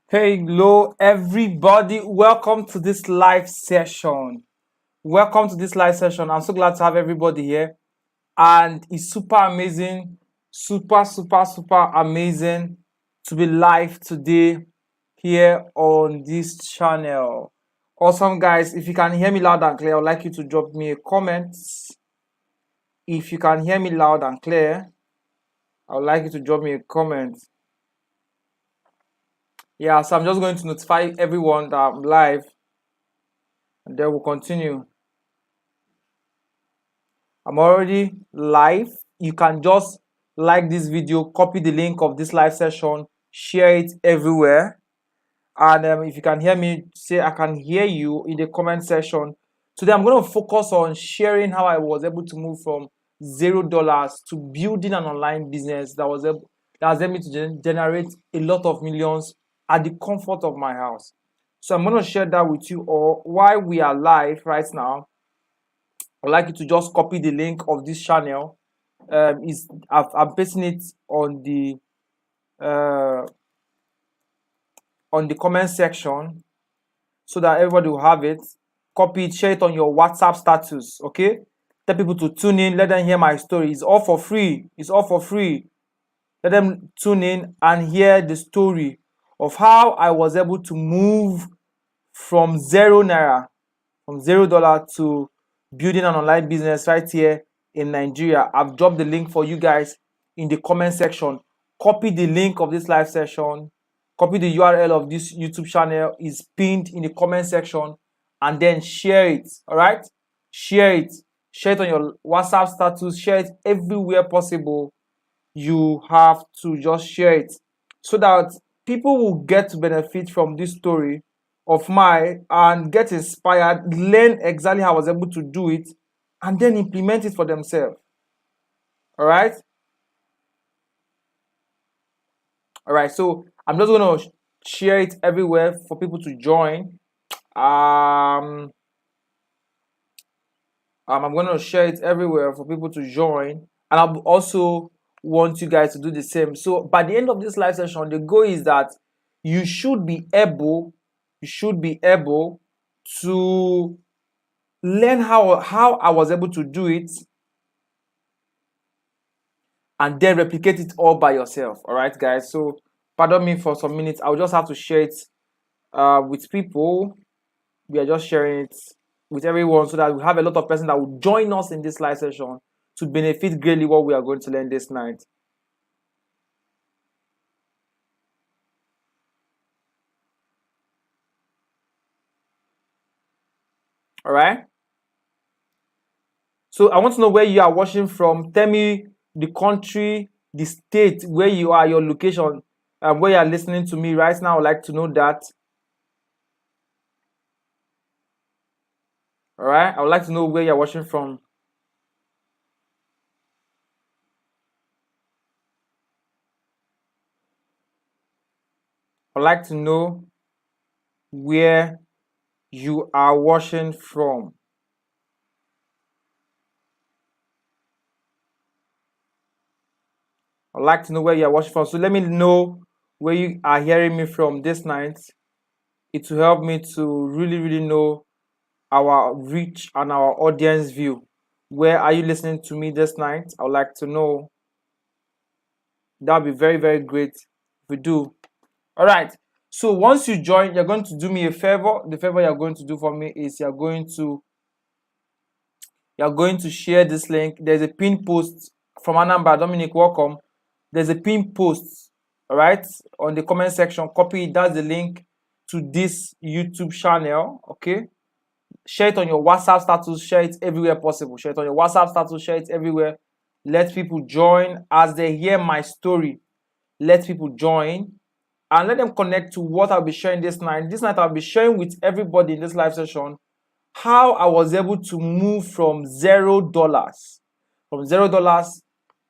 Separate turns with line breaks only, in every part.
Hello, everybody. Welcome to this live session. Welcome to this live session. I'm so glad to have everybody here. And it's super amazing, super amazing to be live today here on this channel. Awesome, guys. If you can hear me loud and clear, I'd like you to drop me a comment. If you can hear me loud and clear, I would like you to drop me a comment. Yeah, so I'm just going to notify everyone that I'm live, and then we'll continue. I'm already live. You can just like this video, copy the link of this live session, share it everywhere. And if you can hear me, say I can hear you in the comment section. Today I'm going to focus on sharing how I was able to move from $0 to building an online business that has helped me to generate a lot of millions at the comfort of my house. So I'm going to share that with you all while we are live right now. I'd like you to just copy the link of this channel. I'm pasting it uh, on the comment section so that everybody will have it. Copy it, share it on your WhatsApp status. Okay, tell people to tune in, let them hear my story. It's all for free. It's all for free. Let them tune in and hear the story of how I was able to move from $0 to building an online business right here in Nigeria. I've dropped the link for you guys in the comment section. Copy the link of this live session. Copy the URL of this YouTube channel is pinned in the comment section, and then share it. All right, share it. Share it on your WhatsApp status. Share it everywhere possible. You have to just share it so that people will get to benefit from this story of mine and get inspired, learn exactly how I was able to do it, and then implement it for themselves. All right. All right. So I'm just going to share it everywhere for people to join. I'm going to share it everywhere for people to join, and I also want you guys to do the same. So by the end of this live session, the goal is that you should be able to learn how I was able to do it, and then replicate it all by yourself. All right, guys. So pardon me for some minutes. I'll just have to share it with people. We are just sharing it with everyone so that we have a lot of persons that will join us in this live session to benefit greatly what we are going to learn this night. All right. So I want to know where you are watching from. Tell me the country, the state where you are, your location, where you are listening to me right now. I'd like to know that. All right. I would like to know where you're watching from. I'd like to know where you are watching from. I'd like to know where you are watching from. So let me know where you are hearing me from this night. It will help me to really know our reach and our audience view. Where are you listening to me this night? I would like to know. That would be very great if we do. All right. So once you join, you're going to do me a favor. The favor you're going to do for me is you're going to share this link. There's a pin post from Anambra. Dominic, welcome. There's a pin post, all right, on the comment section. Copy it. That's the link to this YouTube channel. Okay. Share it on your WhatsApp status. Share it everywhere possible. Share it on your WhatsApp status. Share it everywhere. Let people join as they hear my story. Let people join and let them connect to what I'll be sharing this night. This night I'll be sharing with everybody in this live session how I was able to move from $0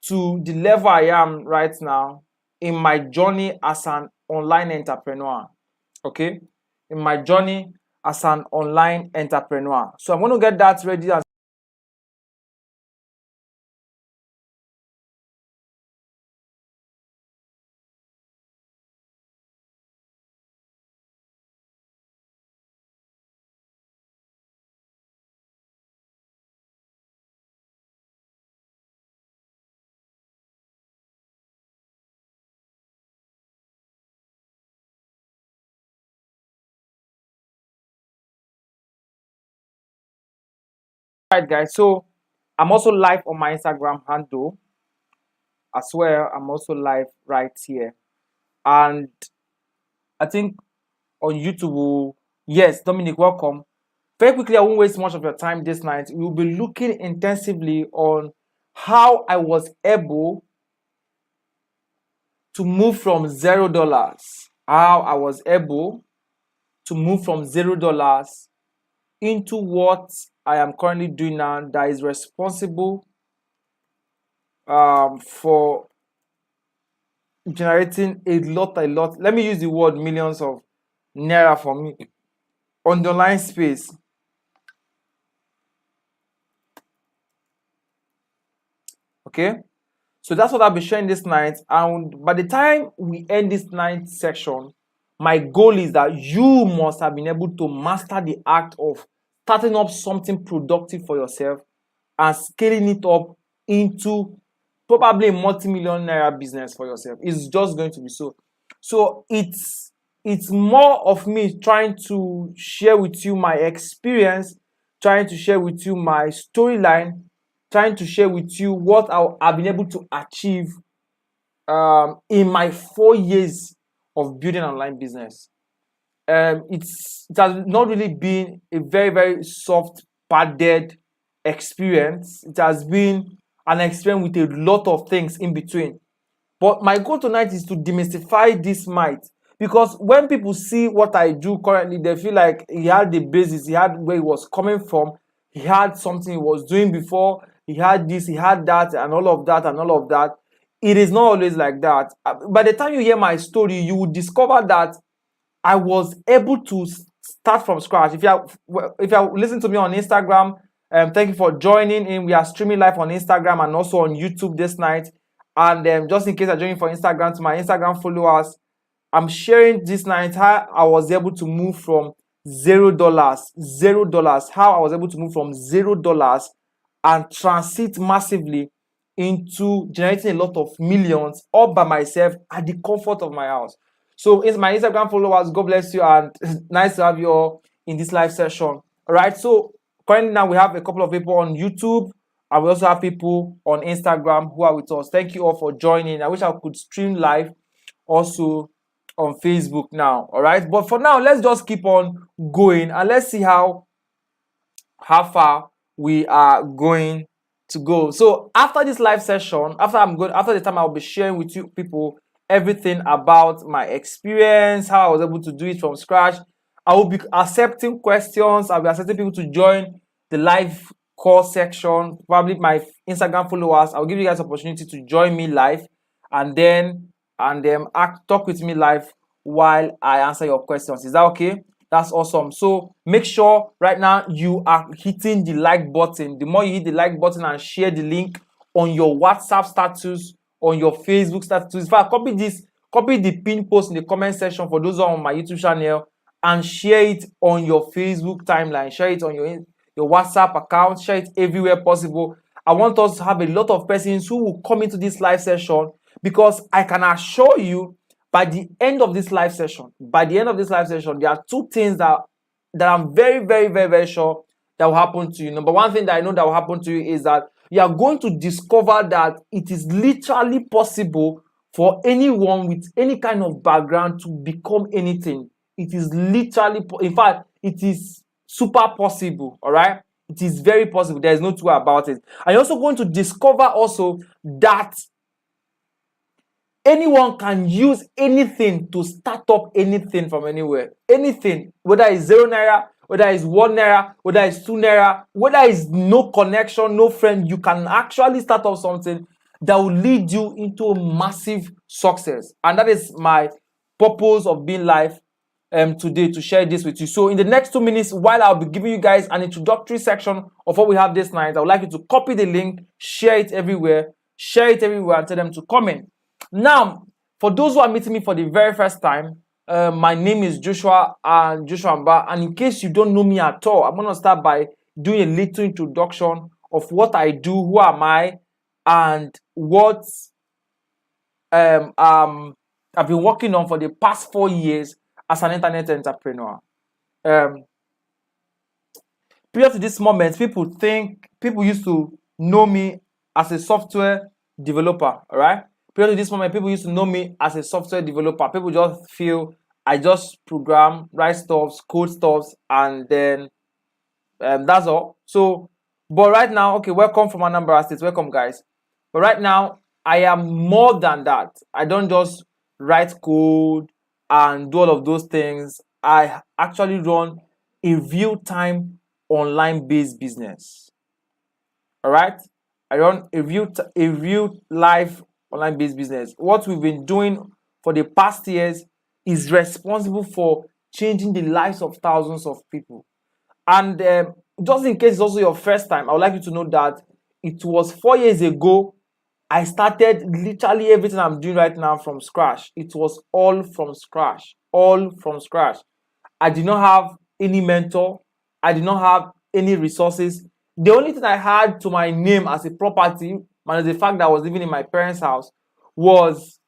to the level I am right now in my journey as an online entrepreneur. Okay, in my journey as an online entrepreneur. So I'm going to get that ready and Right, guys. So I'm also live on my Instagram handle as well. I'm also live right here, and I think on YouTube. Yes, Dominic, welcome. Very quickly, I won't waste much of your time this night. We'll be looking intensively on how I was able to move from $0. How I was able to move from $0 into what I am currently doing now that is responsible for generating a lot. Let me use the word millions of naira for me on the online space. Okay, so that's what I'll be sharing this night. And by the time we end this night section, my goal is that you must have been able to master the act of starting up something productive for yourself and scaling it up into probably a multi-million naira business for yourself. It's just going to be so. So it's more of me trying to share with you my experience, trying to share with you my storyline, trying to share with you what I've been able to achieve in my 4 years of building an online business. It has not really been a very soft padded experience. It has been an experience with a lot of things in between. But my goal tonight is to demystify this myth, because when people see what I do currently, they feel like he had the basis, he had where he was coming from, he had something he was doing before, he had this, he had that, and all of that, and all of that. It is not always like that. By the time you hear my story, you will discover that I was able to start from scratch. If you listen to me on Instagram, thank you for joining in. We are streaming live on Instagram and also on YouTube this night. And just in case I join for Instagram, to my Instagram followers, I'm sharing this night how I was able to move from $0, how I was able to move from $0 and transit massively into generating a lot of millions all by myself at the comfort of my house. So it's my Instagram followers, God bless you, and nice to have you all in this live session. All right, so currently now we have a couple of people on YouTube, and we also have people on Instagram who are with us. Thank you all for joining. I wish I could stream live also on Facebook now. All right, but for now, let's just keep on going and let's see how far we are going to go. So after this live session, after the time I'll be sharing with you people everything about my experience, how I was able to do it from scratch. I will be accepting questions. I'll be accepting people to join the live call section. Probably my Instagram followers. I'll give you guys opportunity to join me live and then talk with me live while I answer your questions. Is that okay? That's awesome. So make sure right now you are hitting the like button. The more you hit the like button and share the link on your WhatsApp status, on your Facebook status. In fact, copy the pin post in the comment section for those on my YouTube channel and share it on your Facebook timeline. Share it on your WhatsApp account. Share it everywhere possible. I want us to have a lot of persons who will come into this live session, because I can assure you by the end of this live session, there are two things that I'm very sure that will happen to you. Number one thing that I know that will happen to you is that you are going to discover that it is literally possible for anyone with any kind of background to become anything. It is literally, in fact, it is super possible. All right, it is very possible. There is no two way about it. And you're also going to discover also that anyone can use anything to start up anything from anywhere. Anything, whether it's 0 naira, whether it's 1 naira, whether it's 2 naira, whether it's no connection, no friend, you can actually start up something that will lead you into massive success. And that is my purpose of being live today, to share this with you. So in the next 2 minutes, while I'll be giving you guys an introductory section of what we have this night, I would like you to copy the link, share it everywhere, and tell them to comment. Now, for those who are meeting me for the very first time, my name is Joshua Mba, and in case you don't know me at all, I'm going to start by doing a little introduction of what I do, who am I, and what I've been working on for the past 4 years as an internet entrepreneur. prior to this moment, people used to know me as a software developer. All right. Prior to this moment, people used to know me as a software developer. People just feel I just program, write stuffs, code stuffs, and then that's all. So, but right now, okay, welcome from Anambra State. Welcome, guys. But right now, I am more than that. I don't just write code and do all of those things. I actually run a real-time online-based business. All right, I run a real life online-based business. What we've been doing for the past years is responsible for changing the lives of thousands of people. And just in case it's also your first time, I would like you to know that it was 4 years ago I started literally everything I'm doing right now from scratch. It was all from scratch. All from scratch. I did not have any mentor. I did not have any resources. The only thing I had to my name as a property, minus the fact that I was living in my parents' house, was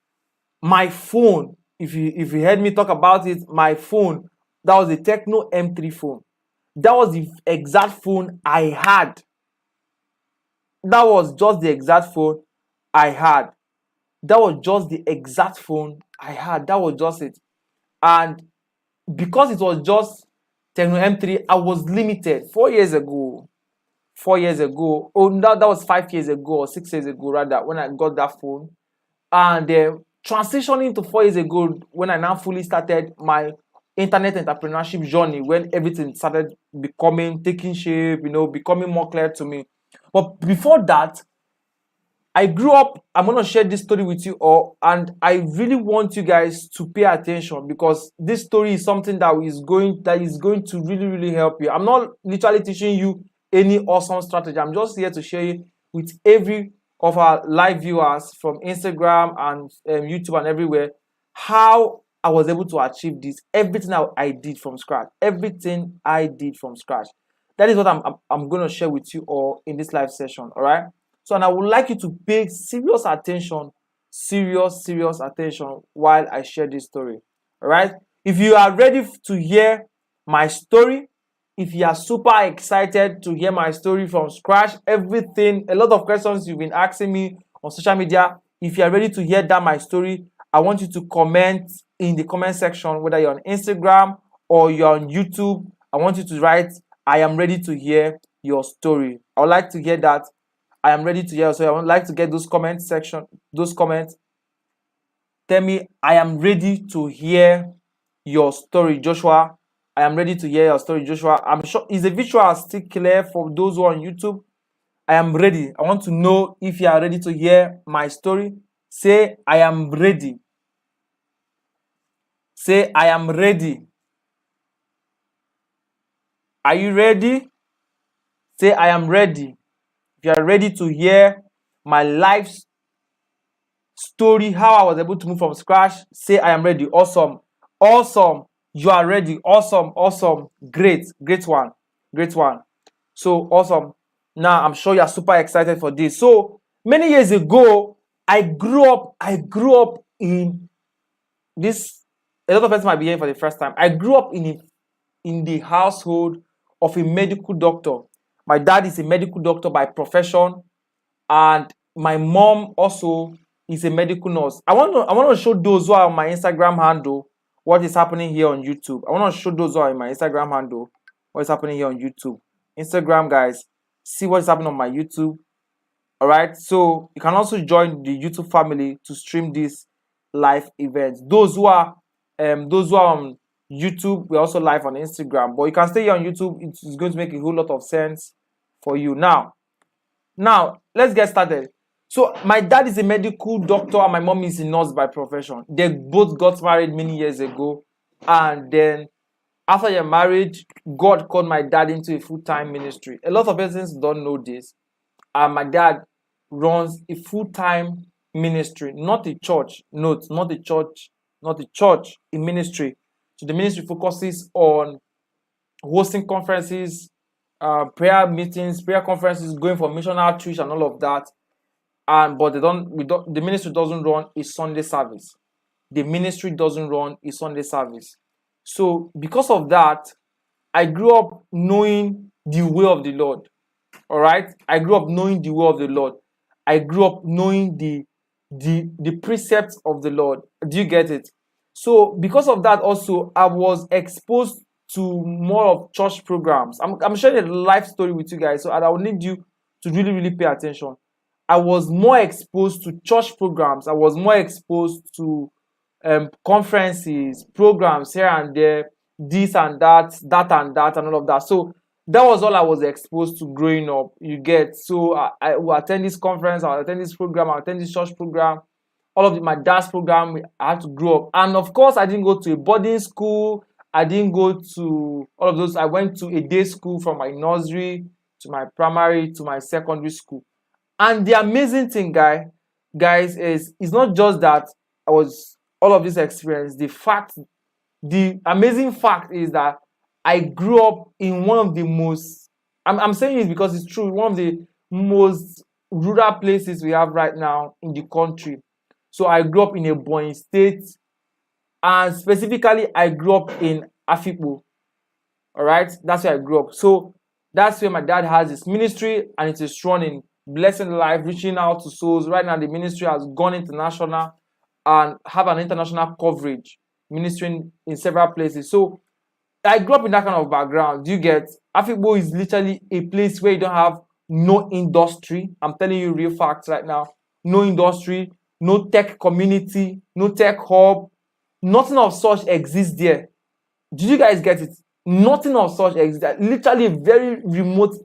my phone. If you heard me talk about it, my phone. That was a Techno M3 phone. That was the exact phone I had. That was just the exact phone I had. That was just the exact phone I had. That was just it. And because it was just Techno M3, I was limited 4 years ago. 4 years ago. Oh, that was 5 years ago or 6 years ago, rather, when I got that phone. And transitioning to 4 years ago, when I now fully started my internet entrepreneurship journey, when everything started taking shape, becoming more clear to me. But before that, I grew up. I'm going to share this story with you all, and I really want you guys to pay attention, because this story is something that is going to really, really help you. I'm not literally teaching you any awesome strategy. I'm just here to share it with every of our live viewers from Instagram and YouTube and everywhere, how I was able to achieve this. Everything I did from scratch. Everything I did from scratch. That is what I'm going to share with you all in this live session. All right. So, and I would like you to pay serious attention while I share this story. All right. If you are ready to hear my story, if you are super excited to hear my story from scratch, everything, a lot of questions you've been asking me on social media, if you are ready to hear my story, I want you to comment in the comment section, whether you're on Instagram or you're on YouTube. I want you to write, I am ready to hear your story. I would like to hear that. I am ready to hear. So I would like to get those comments. Tell me, I am ready to hear your story, Joshua. I am ready to hear your story, Joshua. I'm sure, is the visual still clear for those who are on YouTube? I am ready. I want to know if you are ready to hear my story. Say, I am ready. Say, I am ready. Are you ready? Say, I am ready. If you are ready to hear my life story, how I was able to move from scratch, say, I am ready. Awesome. Awesome. You are ready. Awesome. Awesome. Great. Great one. Great one. So awesome. Now I'm sure you are super excited for this. So many years ago, I grew up in this. A lot of people might be hearing for the first time. I grew up in the household of a medical doctor. My dad is a medical doctor by profession, and my mom also is a medical nurse. I want to show those who are on my Instagram handle what is happening here on YouTube. I want to show those who are in my Instagram handle what is happening here on YouTube. Instagram, guys, see what is happening on my YouTube. All right, so you can also join the YouTube family to stream these live events. Those who are on YouTube, we're also live on Instagram, but you can stay here on YouTube. It's going to make a whole lot of sense for you. Now, let's get started. So my dad is a medical doctor and my mom is a nurse by profession. They both got married many years ago, and then after their marriage, God called my dad into a full-time ministry. A lot of persons don't know this. My dad runs a full-time ministry, not a church. Note, not a church, a ministry. So the ministry focuses on hosting conferences, prayer meetings, prayer conferences, going for mission outreach and all of that. But the ministry doesn't run a Sunday service. The ministry doesn't run a Sunday service. So because of that, I grew up knowing the way of the Lord. All right, I grew up knowing the way of the Lord. I grew up knowing the precepts of the Lord. Do you get it? So because of that, also I was exposed to more of church programs. I'm sharing a life story with you guys, so I will need you to really pay attention. I was more exposed to church programs. I was more exposed to conferences, programs here and there, this and that and that, and all of that. So that was all I was exposed to growing up. You get, so I will attend this conference, I'll attend this program, I'll attend this church program, all of my dad's program. I had to grow up, and of course, I didn't go to a boarding school. I didn't go to all of those. I went to a day school from my nursery to my primary to my secondary school. And the amazing thing, guys, is it's not just that I was all of this experience. The amazing fact is that I grew up in one of the most, I'm saying this because it's true, one of the most rural places we have right now in the country. So I grew up in a Ebonyi state, and specifically I grew up in Afikpo. All right, that's where I grew up. So that's where my dad has his ministry, and it is running, blessing life, reaching out to souls. Right now, the ministry has gone international and have an international coverage, ministering in several places. So I grew up in that kind of background. Do you get? Afikpo is literally a place where you don't have no industry. I'm telling you real facts right now. No industry, no tech community, no tech hub. Nothing of such exists there. Did you guys get it? Nothing of such exists. Literally a very remote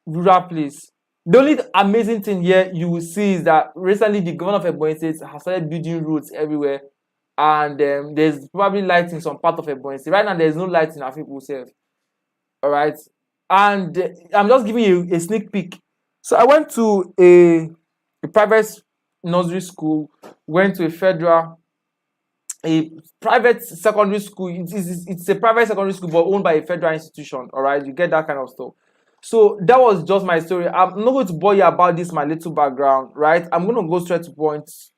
rural place. The only amazing thing here you will see is that recently the governor of Ebonyi State has started building roads everywhere, and there's probably light in some part of Ebonyi State. Right now, there's no light in Afikpo itself. All right, and I'm just giving you a sneak peek. So I went to a private nursery school, went to a private secondary school. It's a private secondary school, but owned by a federal institution. All right, you get that kind of stuff. So that was just my story. I'm not going to bore you about this, my little background, right? I'm going to go straight to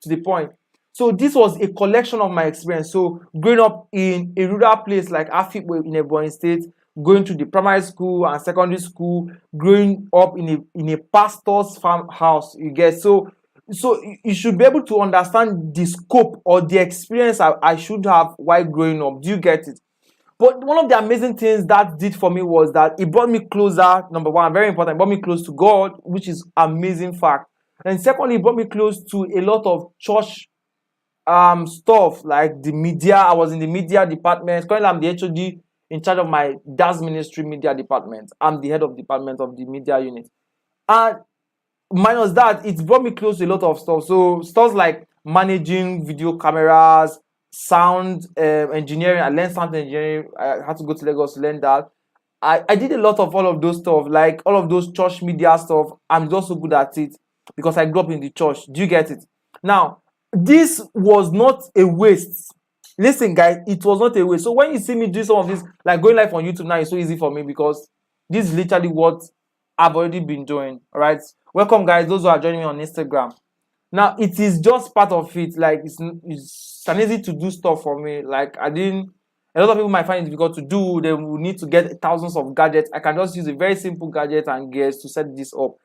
the point. So this was a collection of my experience. So growing up in a rural place like Afikpo in Ebonyi State, going to the primary school and secondary school, growing up in a pastor's farmhouse, you get. So you should be able to understand the scope or the experience I should have while growing up. Do you get it? But one of the amazing things that did for me was that it brought me closer. Number one, very important, it brought me close to God, which is amazing fact. And secondly, it brought me close to a lot of church stuff like the media. I was in the media department. Currently, I'm the HOD in charge of my dad's ministry media department. I'm the head of department of the media unit. And minus that, it brought me close to a lot of stuff. So stuff like managing video cameras, sound engineering. I learned sound engineering. I had to go to Lagos to learn that. I did a lot of all of those stuff, like all of those church media stuff. I'm just so good at it because I grew up in the church. Do you get it? Now, this was not a waste. Listen, guys, it was not a waste. So when you see me do some of this, like going live on YouTube now, it's so easy for me because this is literally what I've already been doing. All right. Welcome, guys, those who are joining me on Instagram. Now, it is just part of it. Like, it's an easy to do stuff for me. Like, a lot of people might find it difficult to do. They will need to get thousands of gadgets. I can just use a very simple gadget and gears to set this up.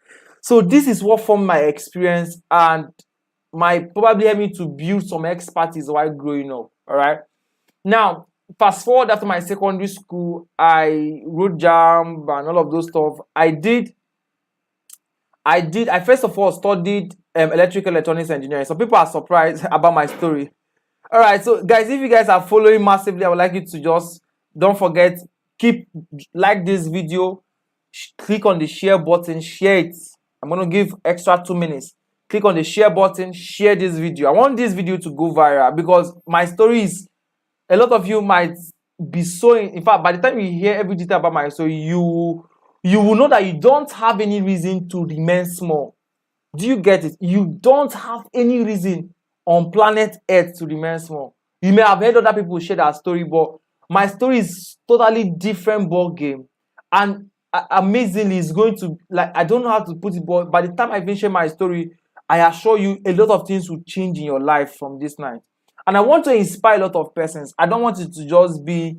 So this is what formed my experience and might probably help me to build some expertise while growing up. All right. Now, fast forward after my secondary school, I wrote JAMB and all of those stuff. I first of all studied electrical electronics engineering. So people are surprised about my story. All right, so guys, if you guys are following massively, I would like you to just don't forget, like this video, click on the share button, share it. I'm gonna give extra 2 minutes. Click on the share button, share this video. I want this video to go viral because my story is, a lot of you might be so, in fact, by the time you hear every detail about my story, you will know that you don't have any reason to remain small. Do you get it? You don't have any reason on planet Earth to remain small. You may have heard other people share that story, but my story is totally different ball game. And amazingly, it's going to, like, I don't know how to put it, but by the time I finish my story, I assure you a lot of things will change in your life from this night. And I want to inspire a lot of persons. I don't want it to just be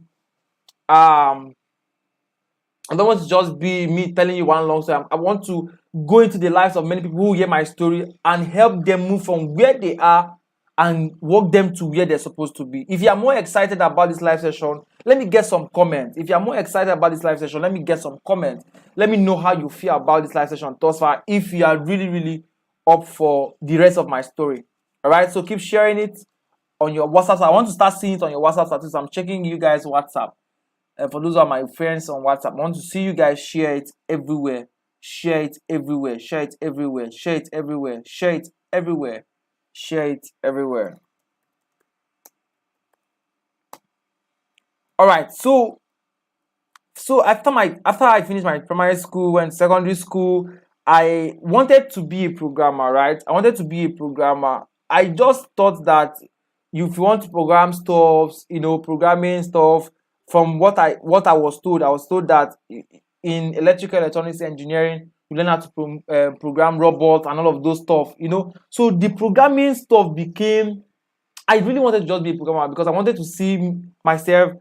I don't want to just be me telling you one long story. I want to go into the lives of many people who hear my story and help them move from where they are and walk them to where they're supposed to be. If you are more excited about this live session, let me get some comments. If you are more excited about this live session, let me get some comments. Let me know how you feel about this live session thus far, if you are really, really up for the rest of my story. All right, so keep sharing it on your WhatsApp. I want to start seeing it on your WhatsApp status. I'm checking you guys' WhatsApp. For those are my friends on WhatsApp, I want to see you guys share it everywhere. Share it everywhere. Share it everywhere. Share it everywhere. Share it everywhere. Share it everywhere. All right. So after I finished my primary school and secondary school, I wanted to be a programmer. Right. I wanted to be a programmer. I just thought that if you want to program stuff, programming stuff. From what I was told that in electrical electronics engineering, you learn how to program robots and all of those stuff, So the programming stuff became, I really wanted to just be a programmer because I wanted to see myself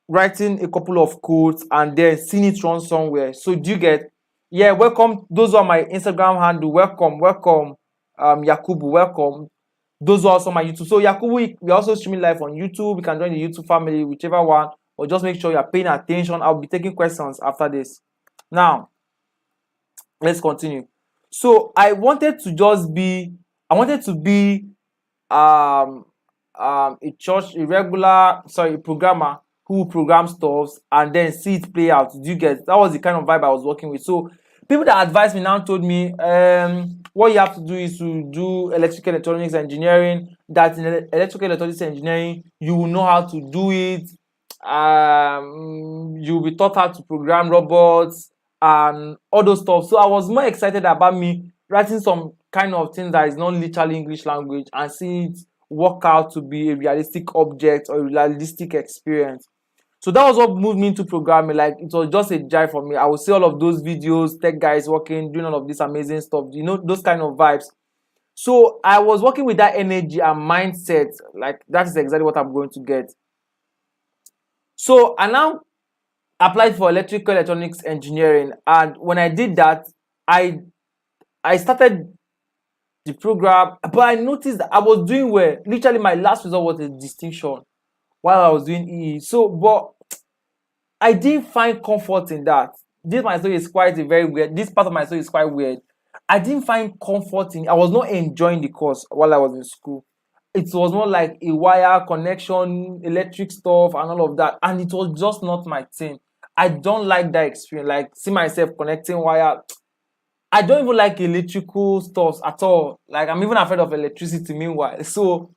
writing a couple of codes and then seeing it run somewhere. So do you get? Yeah, welcome. Those are my Instagram handle. Welcome, Yakubu. Welcome. Those are also my YouTube. So Yakubu, we also streaming live on YouTube. You can join the YouTube family, whichever one. Or just make sure you're paying attention. I'll be taking questions after this. Now, let's continue. So I wanted to be a programmer who program stuff and then see it play out. Do you get? That was the kind of vibe I was working with. So people that advised me now told me, what you have to do is to do electrical electronics engineering. That in electrical electronics engineering, you will know how to do it. You'll be taught how to program robots and all those stuff. So I was more excited about me writing some kind of thing that is not literally English language and see it work out to be a realistic object or a realistic experience. So that was what moved me into programming. Like, it was just a drive for me. I would see all of those videos, tech guys working, doing all of this amazing stuff, those kind of vibes. So I was working with that energy and mindset. Like, that is exactly what I'm going to get. So I now applied for electrical electronics engineering, and when I did that, I started the program, but I noticed that I was doing well. Literally, my last result was a distinction while I was doing EE. So, but I didn't find comfort in that. This part of my story is quite weird. I didn't find comfort in. I was not enjoying the course while I was in school. It was more like a wire connection, electric stuff, and all of that. And it was just not my thing. I don't like that experience. Like, see myself connecting wire. I don't even like electrical stuff at all. Like, I'm even afraid of electricity meanwhile. So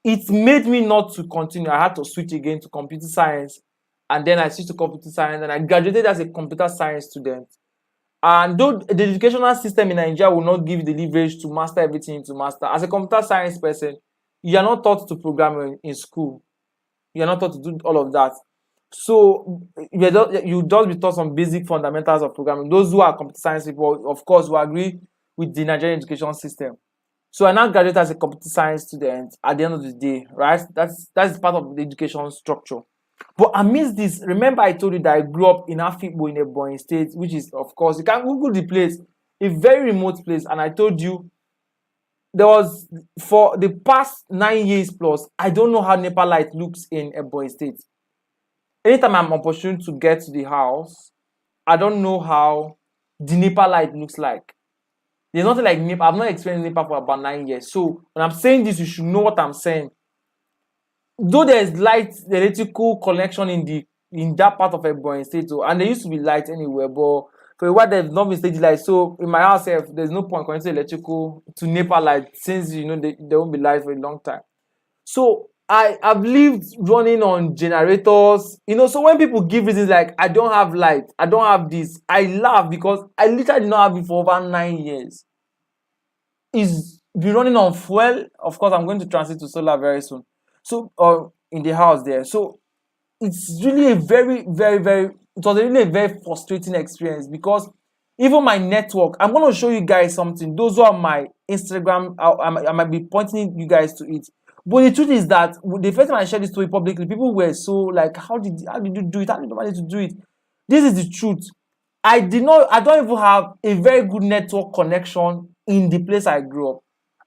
it made me not to continue. I had to switch again to computer science. And then I switched to computer science and I graduated as a computer science student. And though the educational system in Nigeria will not give the leverage to master everything into master, as a computer science person, you are not taught to program in school. You are not taught to do all of that. So you just be taught some basic fundamentals of programming. Those who are computer science people, of course, will agree with the Nigerian education system. So I now graduated as a computer science student at the end of the day, right? That's part of the education structure. But amidst this, remember I told you that I grew up in Afikpo in Ebonyi State, which is, of course, you can Google the place, a very remote place. And I told you, there was, for the past 9 years plus, I don't know how NEPA light looks in Ebonyi State. Anytime I'm opportune to get to the house, I don't know how the NEPA light looks like. There's nothing like NEPA. I've not experienced NEPA for about 9 years. So when I'm saying this, you should know what I'm saying. Though there's light, the electrical connection in that part of Ebonyi State, and there used to be light anywhere, but for a while there's not been stage light. So in my house, there's no point connecting electrical to NEPA light since there won't be light for a long time. So I've lived running on generators, so when people give reasons like I don't have light, I don't have this, I laugh because I literally did not have it for over 9 years. It's been running on fuel. Of course, I'm going to transit to solar very soon. So in the house there. So it's really a very, very, very, it was really a very frustrating experience because even my network, I'm going to show you guys something. Those who are my Instagram, I might be pointing you guys to it. But the truth is that the first time I shared this story publicly, people were so like, how did you do it? How did you manage to do it? This is the truth. I don't even have a very good network connection in the place I grew up.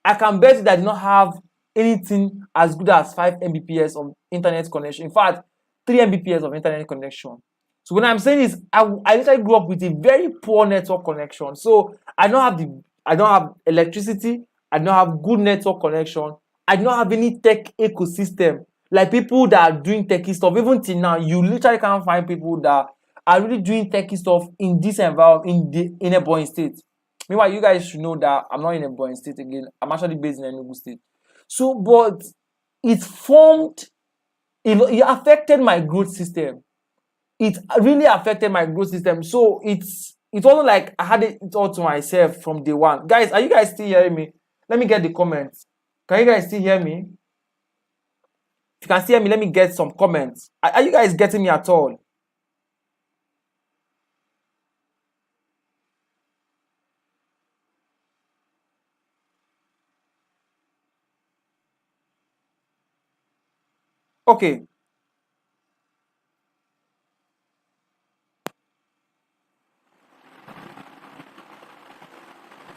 I can bet that I did not have anything as good as 5 Mbps of internet connection. In fact, 3 Mbps of internet connection. So when I'm saying this, I literally grew up with a very poor network connection. So I don't have electricity. I don't have good network connection. I don't have any tech ecosystem. Like people that are doing techie stuff, even till now, you literally can't find people that are really doing techie stuff in this environment, in a Ebonyi state. Meanwhile, you guys should know that I'm not in a Ebonyi state again. I'm actually based in Enugu state. So, but it affected my growth system. It really affected my growth system. So it wasn't like I had it all to myself from day one. Guys, are you guys still hearing me? Let me get the comments. Can you guys still hear me? If you can still hear me, let me get some comments. Are you guys getting me at all? Okay.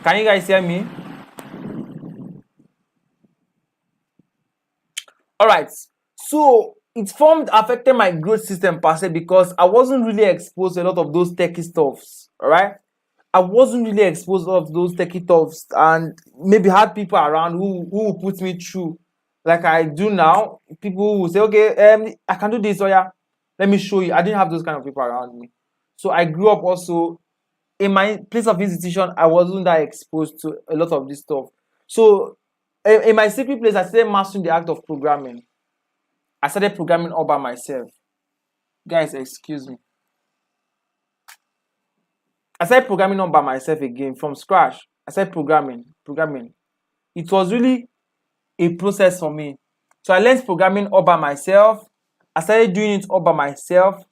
Can you guys hear me? All right. So it affected my growth system per se because I wasn't really exposed to a lot of those techie stuffs. All right. I wasn't really exposed to a lot of those techie stuffs and maybe had people around who will put me through like I do now. People will say, okay, I can do this, or yeah, let me show you. I didn't have those kind of people around me. So I grew up also in my place of institution. I wasn't that exposed to a lot of this stuff. So in my secret place, I started mastering the act of programming. I started programming all by myself. Guys, excuse me. I started programming all by myself again from scratch. I started programming. It was really a process for me. So I learned programming all by myself. I started doing it all by myself.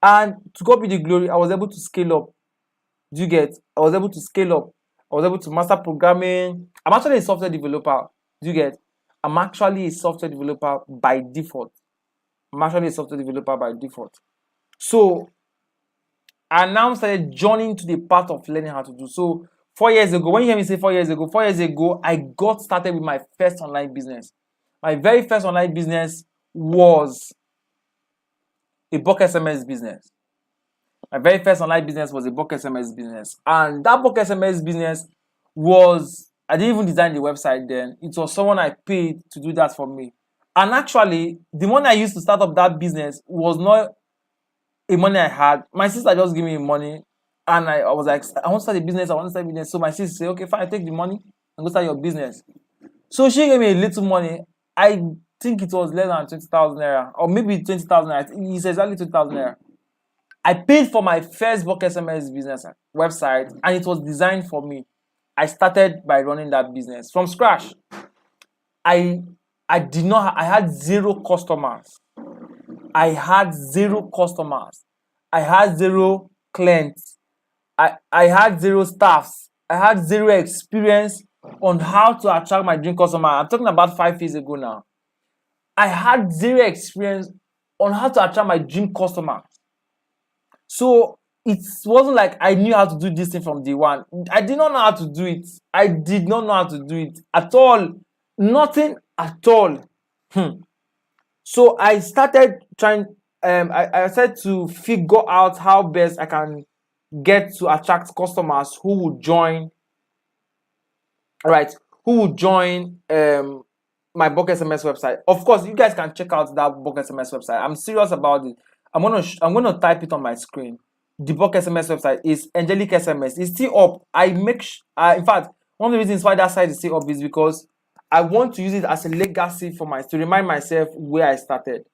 And to God be the glory, I was able to scale up. Do you get? I was able to scale up. I was able to master programming. I'm actually a software developer. Do you get? I'm actually a software developer by default. So I now started journeying to the path of learning how to do. So 4 years ago, when you hear me say 4 years ago, I got started with my first online business. My very first online business was a bulk SMS business. My very first online business was a bulk SMS business. And that bulk SMS business I didn't even design the website then. It was someone I paid to do that for me. And actually, the money I used to start up that business was not a money I had. My sister just gave me money. And I was like, I want to start a business. So my sister said, okay, fine, take the money and go start your business. So she gave me a little money. I think it was less than 20,000 naira. Or maybe 20,000 naira. It's exactly 20,000 naira. I paid for my first bulk SMS business website, and it was designed for me. I started by running that business from scratch. I had zero customers. I had zero clients. I had zero staffs. I had zero experience on how to attract my dream customer. I'm talking about 5 years ago now. I had zero experience on how to attract my dream customer. So it wasn't like I knew how to do this thing from day one. I did not know how to do it. I did not know how to do it at all. Nothing at all. So I started trying. I started to figure out how best I can get to attract customers who would join. Right, who would join my bulk SMS website. Of course, you guys can check out that bulk SMS website. I'm serious about it. I'm gonna type it on my screen. The bulk SMS website is Angelic SMS. It's still up. In fact, one of the reasons why that site is still up is because I want to use it as a legacy to remind myself where I started.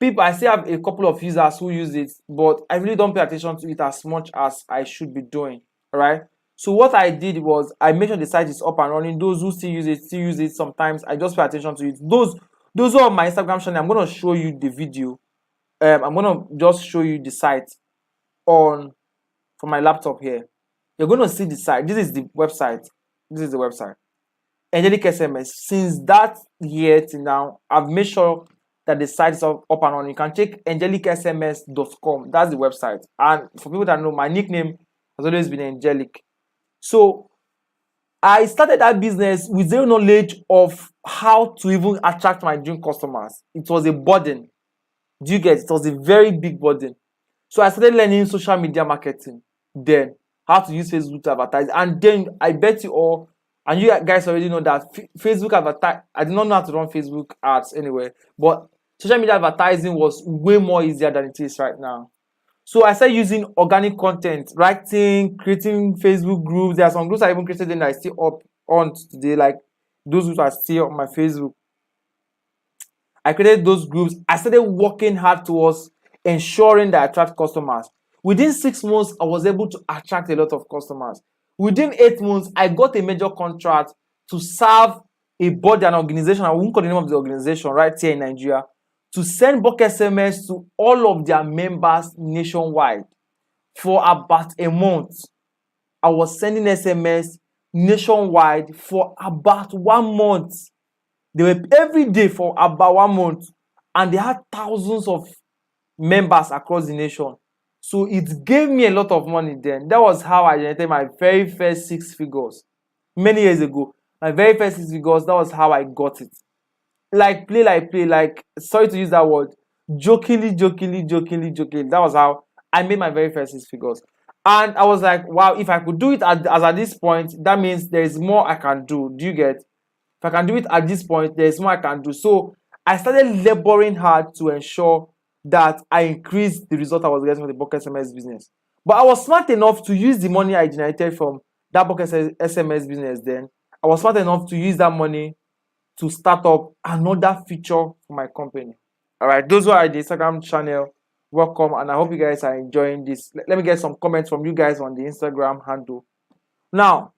I still have a couple of users who use it, but I really don't pay attention to it as much as I should be doing. All right. So what I did was I made sure the site is up and running. Those who still use it sometimes. I just pay attention to it. Those who are on my Instagram channel, I'm going to show you the video. I'm going to just show you the site from my laptop here. You're going to see the site. This is the website. Angelic SMS. Since that year till now, I've made sure that the site is up and on. You can check angelicsms.com. That's the website. And for people that know, my nickname has always been Angelic. So I started that business with zero knowledge of how to even attract my dream customers. It was a burden. Do you get it? It was a very big burden. So I started learning social media marketing, then how to use Facebook to advertise. And then I bet you all, and you guys already know that Facebook advertise. I did not know how to run Facebook ads anyway, but social media advertising was way more easier than it is right now. So I started using organic content, writing, creating Facebook groups. There are some groups I even created that I still up on today, like those groups are still on my Facebook. I created those groups. I started working hard towards ensuring that I attract customers. Within 6 months, I was able to attract a lot of customers. Within 8 months, I got a major contract to serve a body, an organization. I won't call the name of the organization right here in Nigeria, to send bulk SMS to all of their members nationwide. For about a month, I was sending SMS nationwide for about 1 month. They were every day for about 1 month, and they had thousands of members across the nation. So it gave me a lot of money then. That was how I generated my very first 6 figures many years ago. My very first 6 figures, that was how I got it. Like play, sorry to use that word, jokingly. That was how I made my very first 6 figures. And I was like, wow, if I could do it as at this point, that means there is more I can do. Do you get? If I can do it at this point, there is more I can do. So I started laboring hard to ensure that I increased the result I was getting from the bulk SMS business. But I was smart enough to use the money I generated from that bulk SMS business then. I was smart enough to use that money to start up another feature for my company. All right, those who are the Instagram channel, welcome, and I hope you guys are enjoying this. Let me get some comments from you guys on the Instagram handle. Now,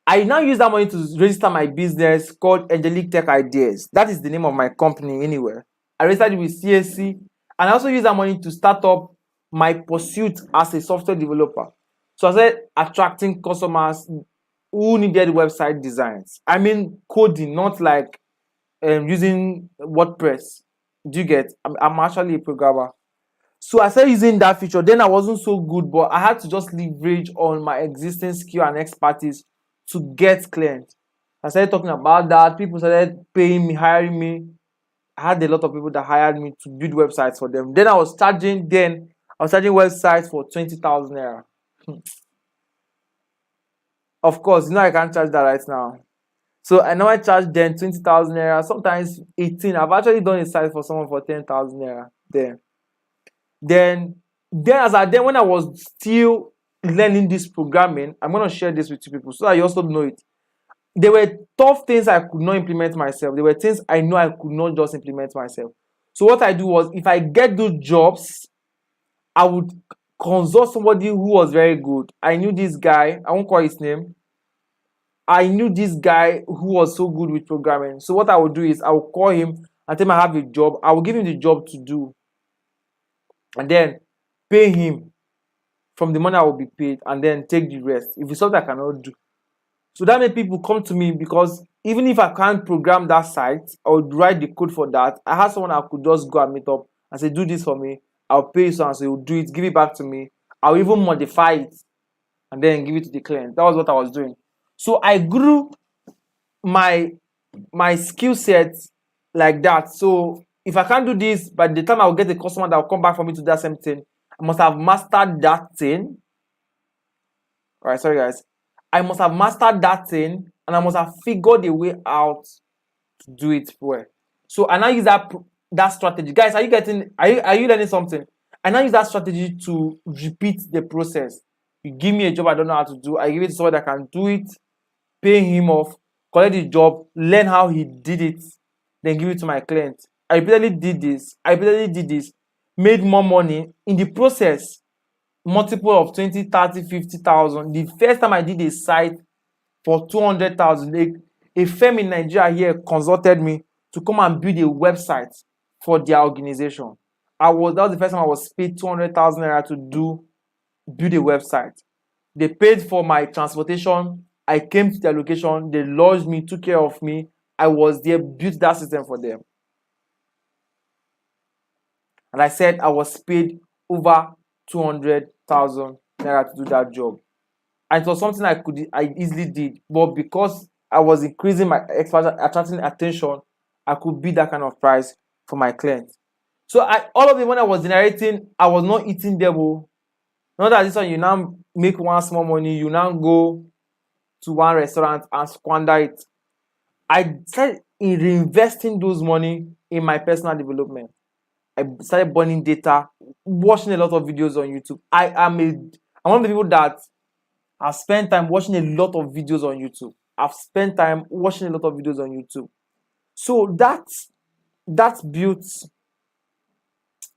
I now use that money to register my business called Angelic Tech Ideas. That is the name of my company anywhere. I registered it with CAC, and I also use that money to start up my pursuit as a software developer. So I started attracting customers who needed website designs. I mean coding, not like using WordPress. Do you get? I'm actually a programmer. So I started using that feature. Then I wasn't so good, but I had to just leverage on my existing skill and expertise to get clients. I started talking about that. People started paying me, hiring me. I had a lot of people that hired me to build websites for them. Then I was charging websites for 20,000 naira. Of course, I can't charge that right now. So I know I charge them 20,000 naira, sometimes 18. I've actually done a site for someone for 10,000 naira. Then when I was still learning this programming, I'm gonna share this with you people so that you also know it. There were tough things I could not implement myself. There were things I know I could not just implement myself. So what I do was, if I get those jobs, I would consult somebody who was very good. I knew this guy, I won't call his name. I knew this guy who was so good with programming. So what I would do is I would call him and tell him I have a job. I will give him the job to do, and then pay him from the money I will be paid, and then take the rest if it's something I cannot do. So that made people come to me, because even if I can't program that site, I would write the code for that. I had someone I could just go and meet up and say, do this for me. I'll pay you so and so, you'll do it, give it back to me. I'll even modify it and then give it to the client. That was what I was doing. So I grew my skill set like that. So if I can't do this, by the time I'll get a customer that will come back for me to do that same thing, I must have mastered that thing. All right, sorry guys. I must have mastered that thing, and I must have figured a way out to do it well. So I now use that strategy. Guys, are you learning something? I now use that strategy to repeat the process. You give me a job I don't know how to do, I give it to someone that can do it, pay him off, collect the job, learn how he did it, then give it to my client. I repeatedly did this, made more money in the process. Multiple of 20, 30, 50,000. The first time I did a site for 200,000, a firm in Nigeria here consulted me to come and build a website for their organization. That was the first time I was paid 200,000 naira to build a website. They paid for my transportation. I came to their location. They lodged me, took care of me. I was there, built that system for them. And I said I was paid over 200,000 naira to do that job. And it was something I easily did. But because I was increasing my exposure, attracting attention, I could beat that kind of price for my clients. So all of it, when I was generating, I was not eating them. Not that this one, you now make one small money, you now go to one restaurant and squander it. I started in reinvesting those money in my personal development. I started burning data, watching a lot of videos on YouTube. I'm one of the people that have spent time watching a lot of videos on YouTube. I've spent time watching a lot of videos on YouTube. So that built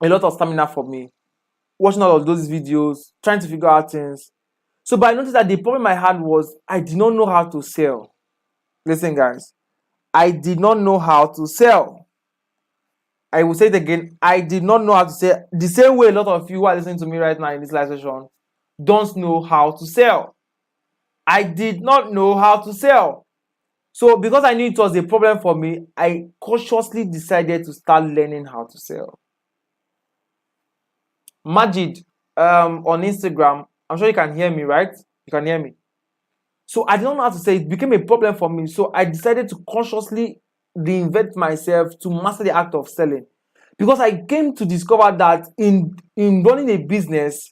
a lot of stamina for me. Watching all of those videos, trying to figure out things. So, but I noticed that the problem I had was I did not know how to sell. Listen, guys, I did not know how to sell. I will say it again. I did not know how to sell. The same way a lot of you who are listening to me right now in this live session don't know how to sell. I did not know how to sell. So because I knew it was a problem for me, I cautiously decided to start learning how to sell. Majid on Instagram, I'm sure you can hear me, right? You can hear me. So I did not know how to say it. It became a problem for me. So I decided to consciously reinvent myself to master the act of selling. Because I came to discover that in running a business,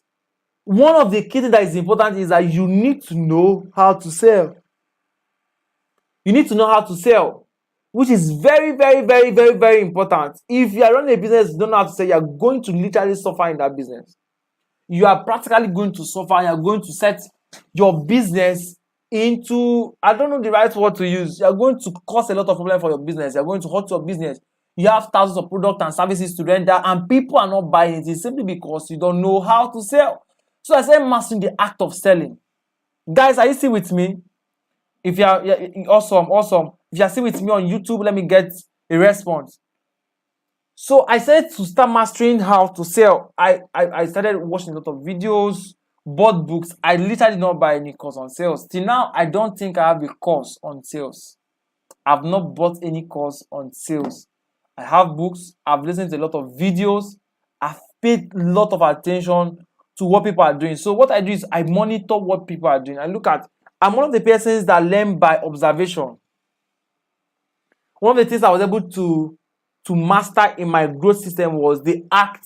one of the key things that is important is that you need to know how to sell. You need to know how to sell, which is very, very, very, very, very important. If you are running a business, you don't know how to sell, you are going to literally suffer in that business. You are practically going to suffer. You are going to set your business into, I don't know the right word to use. You are going to cause a lot of problems for your business. You are going to hurt your business. You have thousands of products and services to render, and people are not buying it. It's simply because you don't know how to sell. So I said mastering the act of selling. Guys, are you still with me? If you are, awesome. If you are still with me on YouTube, let me get a response. So I started to start mastering how to sell. I started watching a lot of videos, bought books. I literally did not buy any course on sales. Till now, I don't think I have a course on sales. I've not bought any course on sales. I have books. I've listened to a lot of videos. I've paid a lot of attention to what people are doing. So what I do is I monitor what people are doing. I'm one of the persons that learn by observation. One of the things I was able to master in my growth system was the act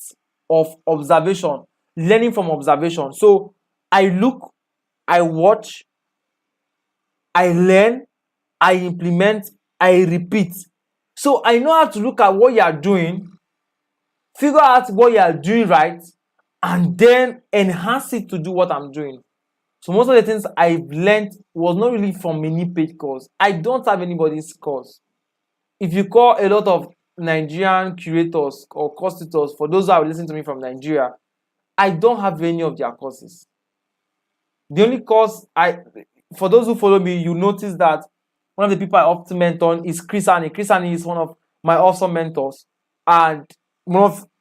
of observation, learning from observation. So I look, I watch, I learn, I implement, I repeat. So I know how to look at what you are doing, figure out what you are doing right, and then enhance it to do what I'm doing. So most of the things I've learned was not really from any paid course. I don't have anybody's course. If you call a lot of Nigerian curators or course tutors, for those who are listening to me from Nigeria, I don't have any of their courses. The only course for those who follow me, you notice that one of the people I often mentor is Chris Annie. Chris Annie is one of my awesome mentors, and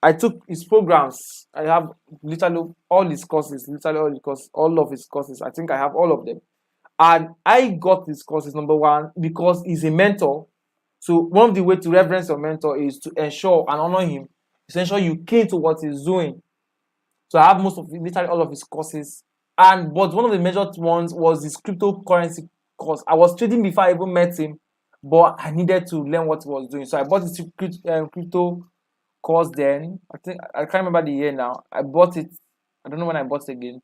I took his programs. I have literally all his courses, all of his courses. I think I have all of them, and I got his courses, number one, because he's a mentor. So one of the ways to reverence your mentor is to ensure and honor him, to ensure you key to what he's doing. So I have literally all of his courses. But one of the major ones was his cryptocurrency course. I was trading before I even met him, but I needed to learn what he was doing. So I bought his crypto course then. I can't remember the year now. I bought it. I don't know when I bought it again.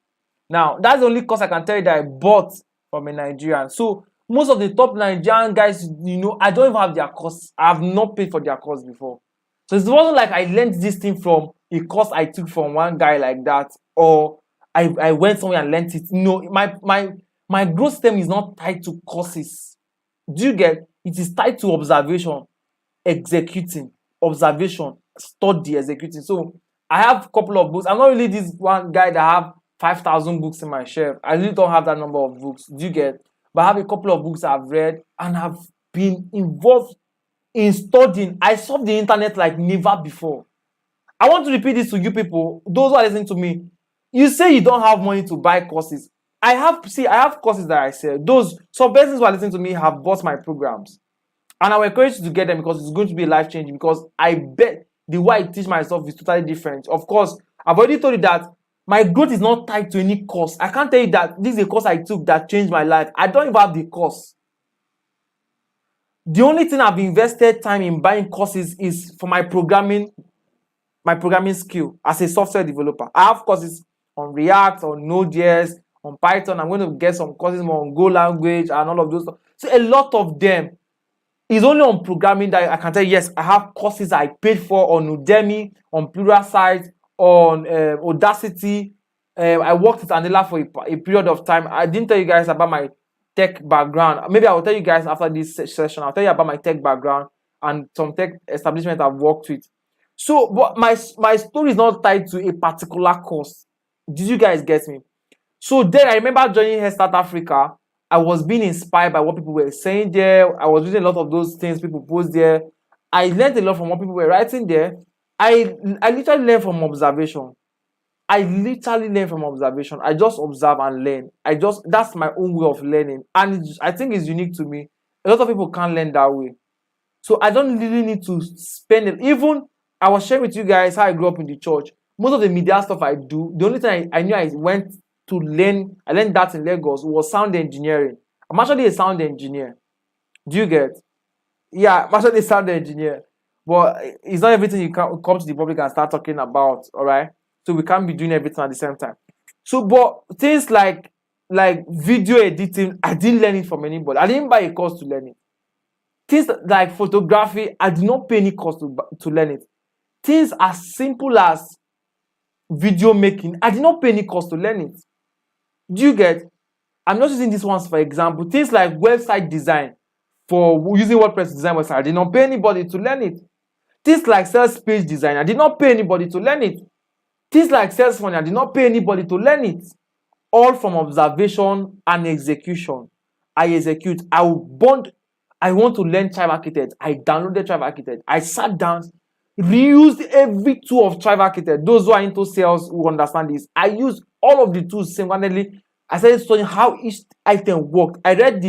Now, that's the only course I can tell you that I bought from a Nigerian. So most of the top Nigerian guys, I don't even have their course. I have not paid for their course before. So it wasn't like I learned this thing from a course I took from one guy like that, or I went somewhere and learned it. No, my growth system is not tied to courses. Do you get? It is tied to observation, executing, observation, study, executing. So I have a couple of books. I'm not really this one guy that have 5,000 books in my shelf. I really don't have that number of books. Do you get? But I have a couple of books I've read and have been involved in studying. I surfed the internet like never before. I want to repeat this to you people, those who are listening to me. You say you don't have money to buy courses. I have courses that I sell. Some persons who are listening to me have bought my programs. And I will encourage you to get them because it's going to be life-changing. Because I bet the way I teach myself is totally different. Of course, I've already told you that my growth is not tied to any course. I can't tell you that this is a course I took that changed my life. I don't even have the course. The only thing I've invested time in buying courses is for my programming skill as a software developer. I have courses on React, on Node.js, on Python. I'm going to get some courses more on Go language and all of those stuff. So a lot of them is only on programming that I can tell you, yes, I have courses I paid for on Udemy, on Pluralsight, on Audacity. I worked with Anila for a period of time. I didn't tell you guys about my tech background. Maybe I will tell you guys after this session. I'll tell you about my tech background and some tech establishment I've worked with. So, but my story is not tied to a particular course. Did you guys get me? So then I remember joining Head Start Africa. I was being inspired by what people were saying there. I was reading a lot of those things people post there. I learned a lot from what people were writing there. I literally learned from observation. I just observe and learn. That's my own way of learning. And I think it's unique to me. A lot of people can't learn that way. So I don't really need to spend it. Even I was sharing with you guys how I grew up in the church. Most of the media stuff I do, the only thing I knew I went to learn, I learned that in Lagos, was sound engineering. I'm actually a sound engineer. Do you get? Yeah, I'm actually a sound engineer. But it's not everything you can come to the public and start talking about, all right? So we can't be doing everything at the same time. So, but things like video editing, I didn't learn it from anybody. I didn't buy a course to learn it. Things like photography, I did not pay any cost to learn it. Things as simple as video making, I did not pay any cost to learn it. Do you get? I'm not using these ones for example. Things like website design, for using WordPress to design website, I did not pay anybody to learn it. Things like sales page design, I did not pay anybody to learn it. Things like sales funnel, I did not pay anybody to learn it. All from observation and execution. I execute. I want to learn Thrive Architect. I downloaded Thrive Architect. I sat down, reused every tool of Thrive Architect. Those who are into sales will understand this. I used all of the tools single-handedly. I started studying how each item worked. I read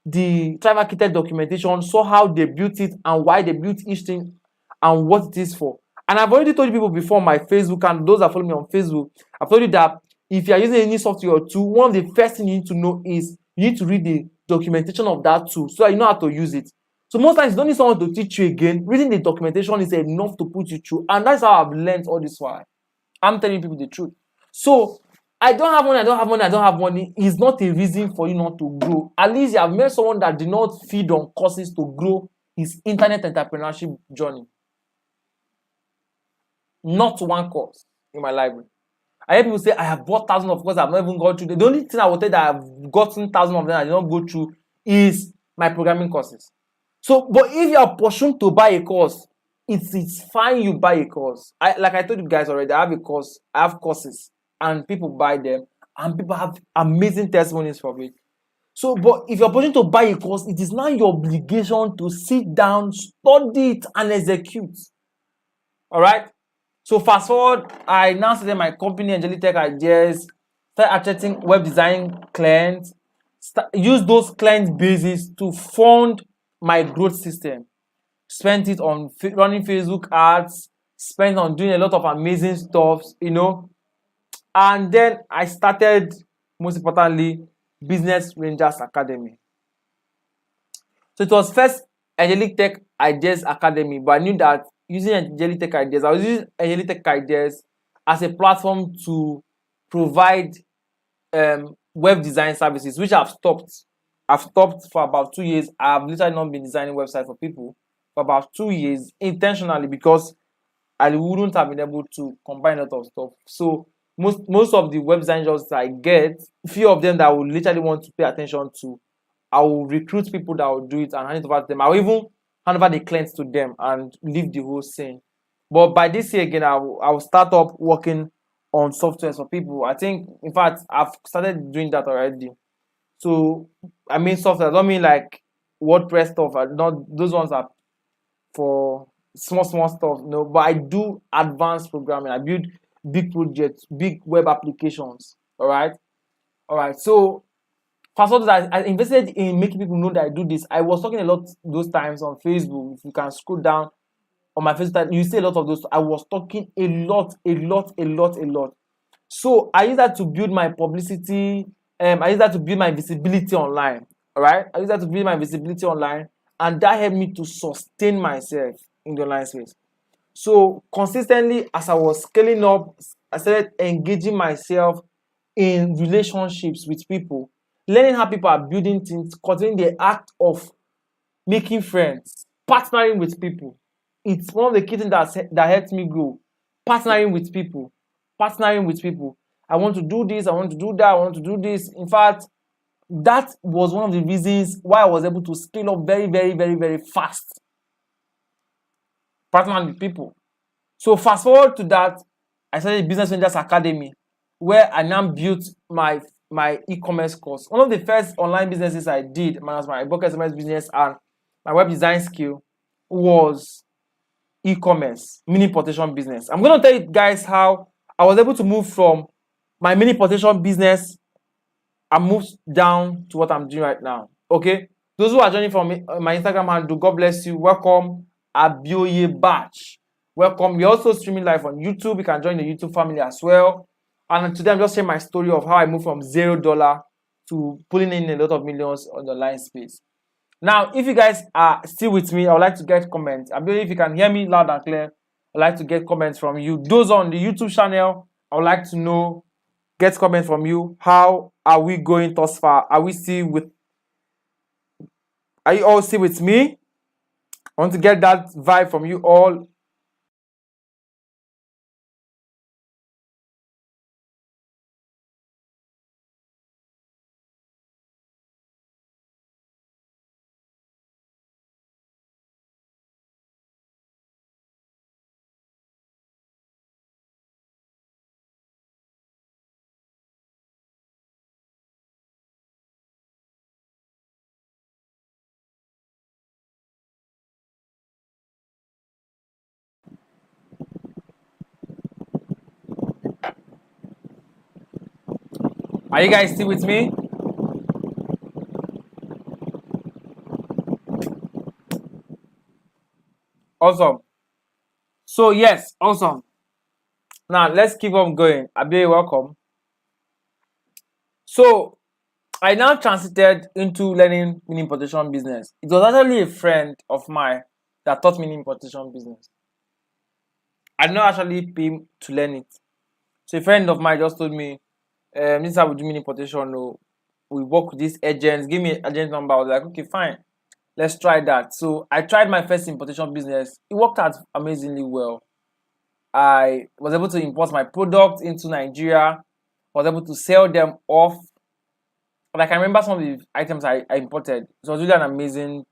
the Thrive Architect documentation, saw how they built it and why they built each thing and what it is for. And I've already told you people before on my Facebook, and those that follow me on Facebook, I've told you that if you are using any software or tool, one of the first things you need to know is you need to read the documentation of that tool so that you know how to use it. So most times you don't need someone to teach you again. Reading the documentation is enough to put you through. And that's how I've learned all this while. I'm telling people the truth. So I don't have money is not a reason for you not to grow. At least you have met someone that did not feed on courses to grow his internet entrepreneurship journey. Not one course in my library. I hear people say, I have bought thousands of courses, I've not even gone through. The only thing I will tell that I've gotten thousands of them I did not go through is my programming courses. So, but if you are pursuing to buy a course, it's fine you buy a course. Like I told you guys already, I have a course, I have courses, and people buy them, and people have amazing testimonies from it. So, but if you're pursuing to buy a course, it is now your obligation to sit down, study it, and execute. All right? So fast forward, I now started my company, Angelic Tech Ideas, started attracting web design clients, use those client bases to fund my growth system. Spent it on running Facebook ads, spent on doing a lot of amazing stuff, And then I started, most importantly, Business Rangers Academy. So it was first Angelic Tech Ideas Academy, but I knew that using Angelic Tech Ideas, I was using Angelic Tech Ideas as a platform to provide web design services, which I've stopped. I've stopped for about 2 years. I've literally not been designing websites for people for about 2 years intentionally because I wouldn't have been able to combine a lot of stuff. So most of the web design jobs I get, few of them that I would literally want to pay attention to, I will recruit people that will do it and hand it over to them. I will even hand over the clients to them and leave the whole scene. But by this year again, I will start up working on software for people. I think, in fact, I've started doing that already. So I mean software. I don't mean like WordPress stuff. Not those ones are for small stuff. No, but I do advanced programming. I build big projects, big web applications. All right. So fast forward, I invested in making people know that I do this. I was talking a lot those times on Facebook. If you can scroll down, on my Facebook, you see a lot of those. I was talking a lot. So I use that to build my publicity. I use that to build my visibility online. All right, I use that to build my visibility online, and that helped me to sustain myself in the online space. So consistently, as I was scaling up, I started engaging myself in relationships with people, learning how people are building things, cultivating the act of making friends, partnering with people. It's one of the key things that helped me grow. Partnering with people. Partnering with people. I want to do this, I want to do that, I want to do this. In fact, that was one of the reasons why I was able to scale up very fast. Partnering with people. So fast forward to that, I started Business Rangers Academy, where I now built my e-commerce course. One of the first online businesses I did, was my bulk SMS business and my web design skill, was e-commerce, mini importation business. I'm going to tell you guys how I was able to move from my mini importation business and move down to what I'm doing right now. Okay, those who are joining from my Instagram handle, God bless you. Welcome, Abioye Batch. Welcome. We're also streaming live on YouTube. You can join the YouTube family as well. And today I'm just sharing my story of how I moved from $0 to pulling in a lot of millions on the online space. Now, if you guys are still with me, I would like to get comments. I believe if you can hear me loud and clear, I'd like to get comments from you. Those on the YouTube channel, I would like to know, get comments from you. How are we going thus far? Are you all still with me? I want to get that vibe from you all. Are you guys still with me? Awesome. So yes, awesome. Now let's keep on going. Abe, welcome. So I now transited into learning mini importation business. It was actually a friend of mine that taught me importation business. I did not actually pay to learn it. So a friend of mine just told me, this is how we do mini importation. No, we work with these agents. Give me an agent number. I was like, okay, fine. Let's try that. So I tried my first importation business. It worked out amazingly well. I was able to import my product into Nigeria. Was able to sell them off. But I can remember some of the items I imported. It was really an amazing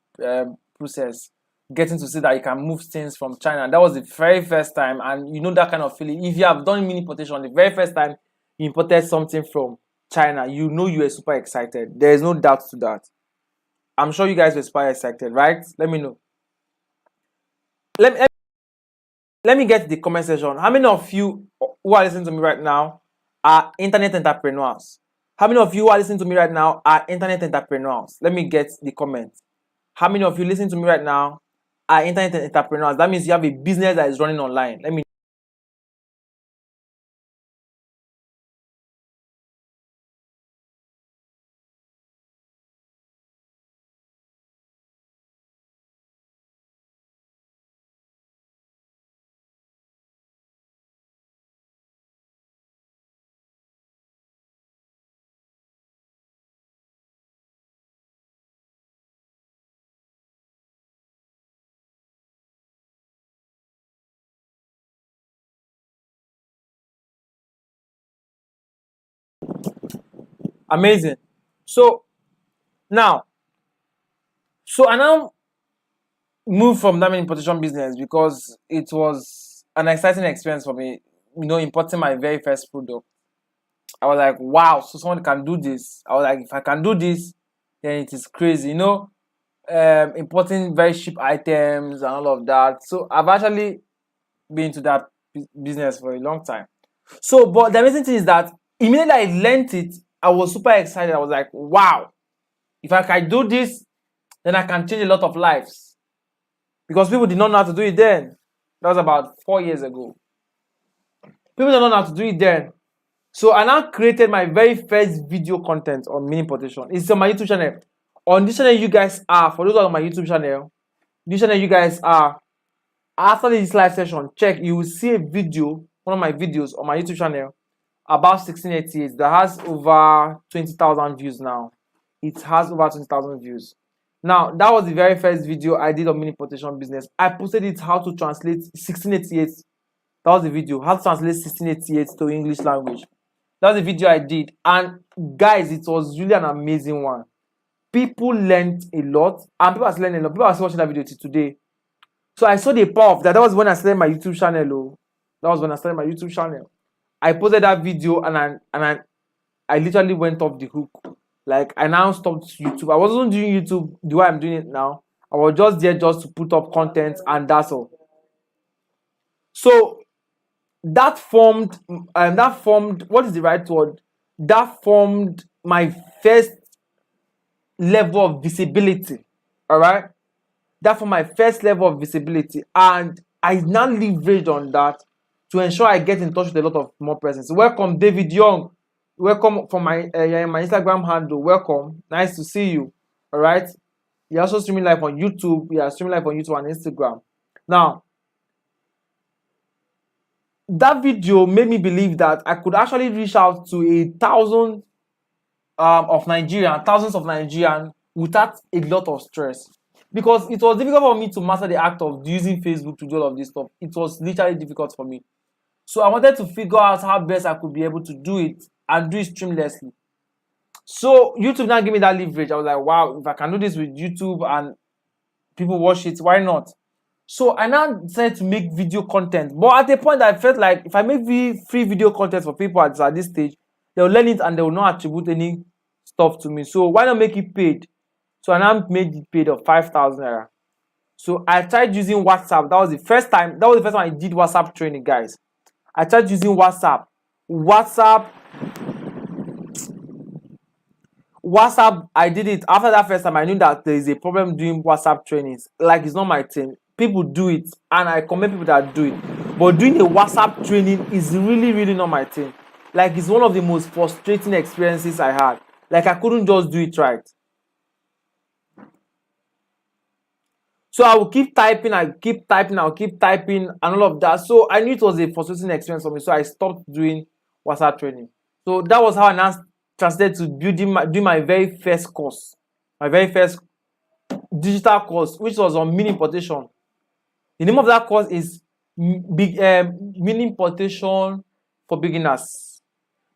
process. Getting to see that you can move things from China. That was the very first time, and you know that kind of feeling. If you have done mini importation, the very first time you imported something from China, you know you were super excited. There is no doubt to that. I'm sure you guys were super excited, right? Let me know. Let me get the comment section. How many of you who are listening to me right now are internet entrepreneurs? How many of you who are listening to me right now are internet entrepreneurs? Let me get the comments. How many of you listening to me right now are internet entrepreneurs? That means you have a business that is running online. Let me. Amazing. So now, I now moved from that importation business because it was an exciting experience for me. You know, importing my very first product. I was like, wow, so someone can do this. I was like, if I can do this, then it is crazy. You know, importing very cheap items and all of that. So I've actually been to that business for a long time. So, but the amazing thing is that immediately I learned it, I was super excited. I was like, wow, if I can do this, then I can change a lot of lives. Because people did not know how to do it then. That was about 4 years ago. People don't know how to do it then. So I now created my very first video content on mini importation. It's on my YouTube channel. On this channel, you guys are, for those who are on my YouTube channel, this channel you guys are, after this live session, check, you will see a video, one of my videos on my YouTube channel about 1688 that has over 20,000 views now. It has over 20,000 views. Now, that was the very first video I did on mini importation business. I posted it how to translate 1688. That was the video, how to translate 1688 to English language. That was the video I did. And guys, it was really an amazing one. People learned a lot, and people are still learning a lot. People are still watching that video till today. So I saw the power of that. That was when I started my YouTube channel. That was when I started my YouTube channel. I posted that video and I literally went off the hook. Like, I now stopped YouTube. I wasn't doing YouTube the way I'm doing it now. I was just there just to put up content, and that's all. So that formed what is the right word? That formed my first level of visibility. All right, that formed my first level of visibility, and I now leveraged on that to ensure I get in touch with a lot of more persons. Welcome, David Young. Welcome from my Instagram handle. Welcome, nice to see you. All right, you're also streaming live on YouTube. We are streaming live on YouTube and Instagram. Now, that video made me believe that I could actually reach out to thousands of Nigerians without a lot of stress, because it was difficult for me to master the act of using Facebook to do all of this stuff. It was literally difficult for me. So I wanted to figure out how best I could be able to do it and do it streamlessly. So YouTube now gave me that leverage. I was like, wow, if I can do this with YouTube and people watch it, why not? So I now decided to make video content. But at a point, I felt like if I make free video content for people at this stage, they'll learn it and they will not attribute any stuff to me. So why not make it paid? So I now made it paid of 5,000 naira. So I tried using WhatsApp. That was the first time I did WhatsApp training, guys. I tried using WhatsApp. I did it. After that first time, I knew that there is a problem doing WhatsApp trainings. Like, it's not my thing. People do it, and I commend people that do it. But doing a WhatsApp training is really, really not my thing. Like, it's one of the most frustrating experiences I had. Like, I couldn't just do it right. So I will keep typing, I'll keep typing, and all of that. So I knew it was a frustrating experience for me. So I stopped doing WhatsApp training. So that was how I now translated to doing my very first course, my very first digital course, which was on mini importation. The name of that course is mini importation for beginners.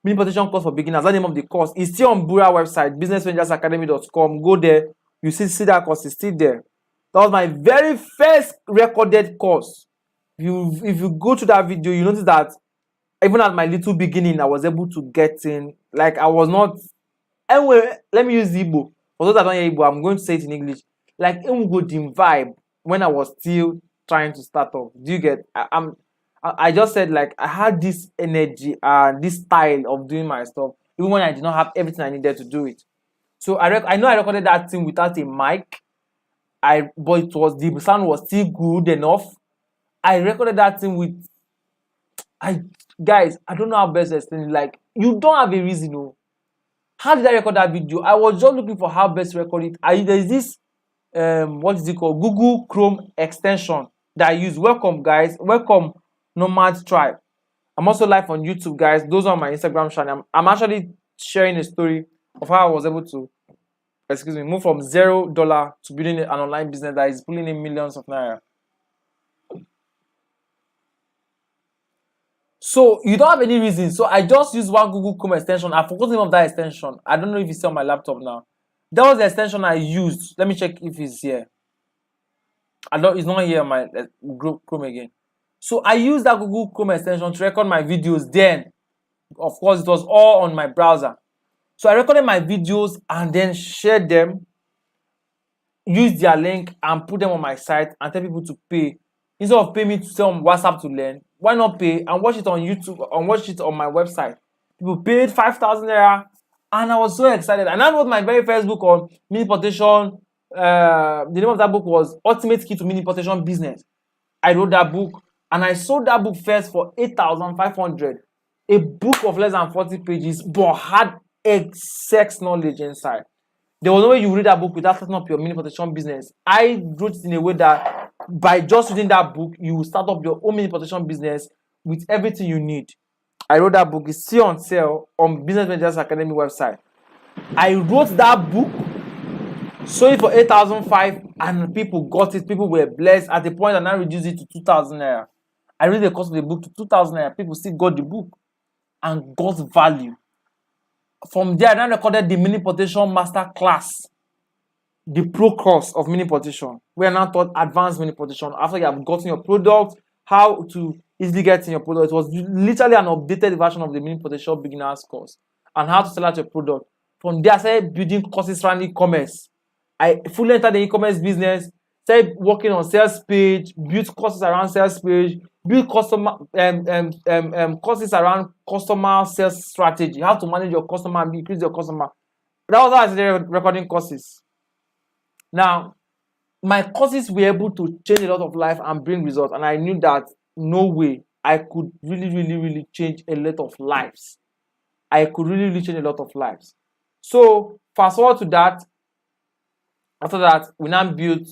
Mini importation course for beginners. That's the name of the course. It's still on Bura website, businessventuresacademy.com. Go there. You see that course is still there. That was my very first recorded course. If you go to that video, you notice that even at my little beginning, I was able to get in. Like, I was not. Anyway, let me use Igbo. For those that don't hear Igbo, I'm going to say it in English. Like, Ngodim vibe when I was still trying to start off. Do you get? I just said, like, I had this energy and this style of doing my stuff, even when I did not have everything I needed to do it. So I know I recorded that thing without a mic. But the sound was still good enough. I recorded that thing with. Guys, I don't know how best to explain it. Like, you don't have a reason, no. How did I record that video? I was just looking for how best to record it. There's this what is it called? Google Chrome extension that I use. Welcome, guys. Welcome, Nomad Tribe. I'm also live on YouTube, guys. Those are my Instagram channel. I'm actually sharing a story of how I was able to, move from $0 to building an online business that is pulling in millions of naira. So you don't have any reason. So I just use one Google Chrome extension. I forgot the name of that extension. I don't know if it's on my laptop now. That was the extension I used. Let me check if it's here. It's not here on my Chrome again. So I used that Google Chrome extension to record my videos. Then, of course, it was all on my browser. So I recorded my videos and then shared them, use their link and put them on my site and tell people to pay. Instead of paying me to sell on WhatsApp to learn, why not pay and watch it on YouTube and watch it on my website? People paid 5,000 naira and I was so excited. And I wrote my very first book on mini importation. The name of that book was Ultimate Key to Mini Importation Business. I wrote that book. And I sold that book first for 8,500. A book of less than 40 pages, but had excess knowledge inside. There was no way you read that book without starting up your mini protection business. I wrote it in a way that by just reading that book, you will start up your own mini protection business with everything you need. I wrote that book. It's still on sale on Business Managers Academy website. I wrote that book, sold it for 8,500, and people got it. People were blessed at the point that I reduced it to 2,000 naira. I read the cost of the book to 2,000 naira. People still got the book and got value. From there, I then recorded the mini protection master class, the pro course of mini protection, where I now taught advanced mini protection. After you have gotten your product, how to easily get in your product. It was literally an updated version of the mini protection beginners course, and how to sell out your product. From there, I started building courses around e-commerce. I fully entered the e-commerce business, started working on sales page, built courses around sales page, build customer courses around customer sales strategy, how to manage your customer and increase your customer. That was how I started recording courses. Now, my courses were able to change a lot of life and bring results, and I knew that no way I could really change a lot of lives. I could really change a lot of lives. So fast forward to that. After that, we now built.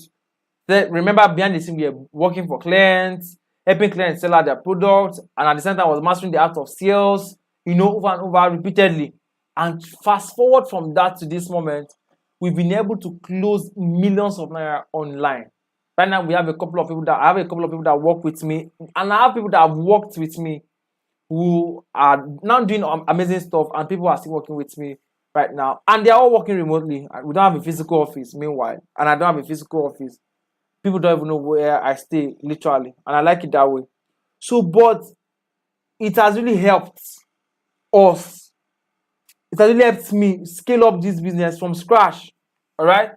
Remember, behind the scene, we were working for clients, helping clients sell out their products, and at the same time, I was mastering the art of sales, over and over repeatedly. And fast forward from that to this moment, we've been able to close millions of naira online. Right now, I have a couple of people that work with me, and I have people that have worked with me who are now doing amazing stuff, and people are still working with me right now, and they're all working remotely. We don't have a physical office, meanwhile, and I don't have a physical office. People don't even know where I stay, literally, and I like it that way. So, but it has really helped us. It has really helped me scale up this business from scratch. All right?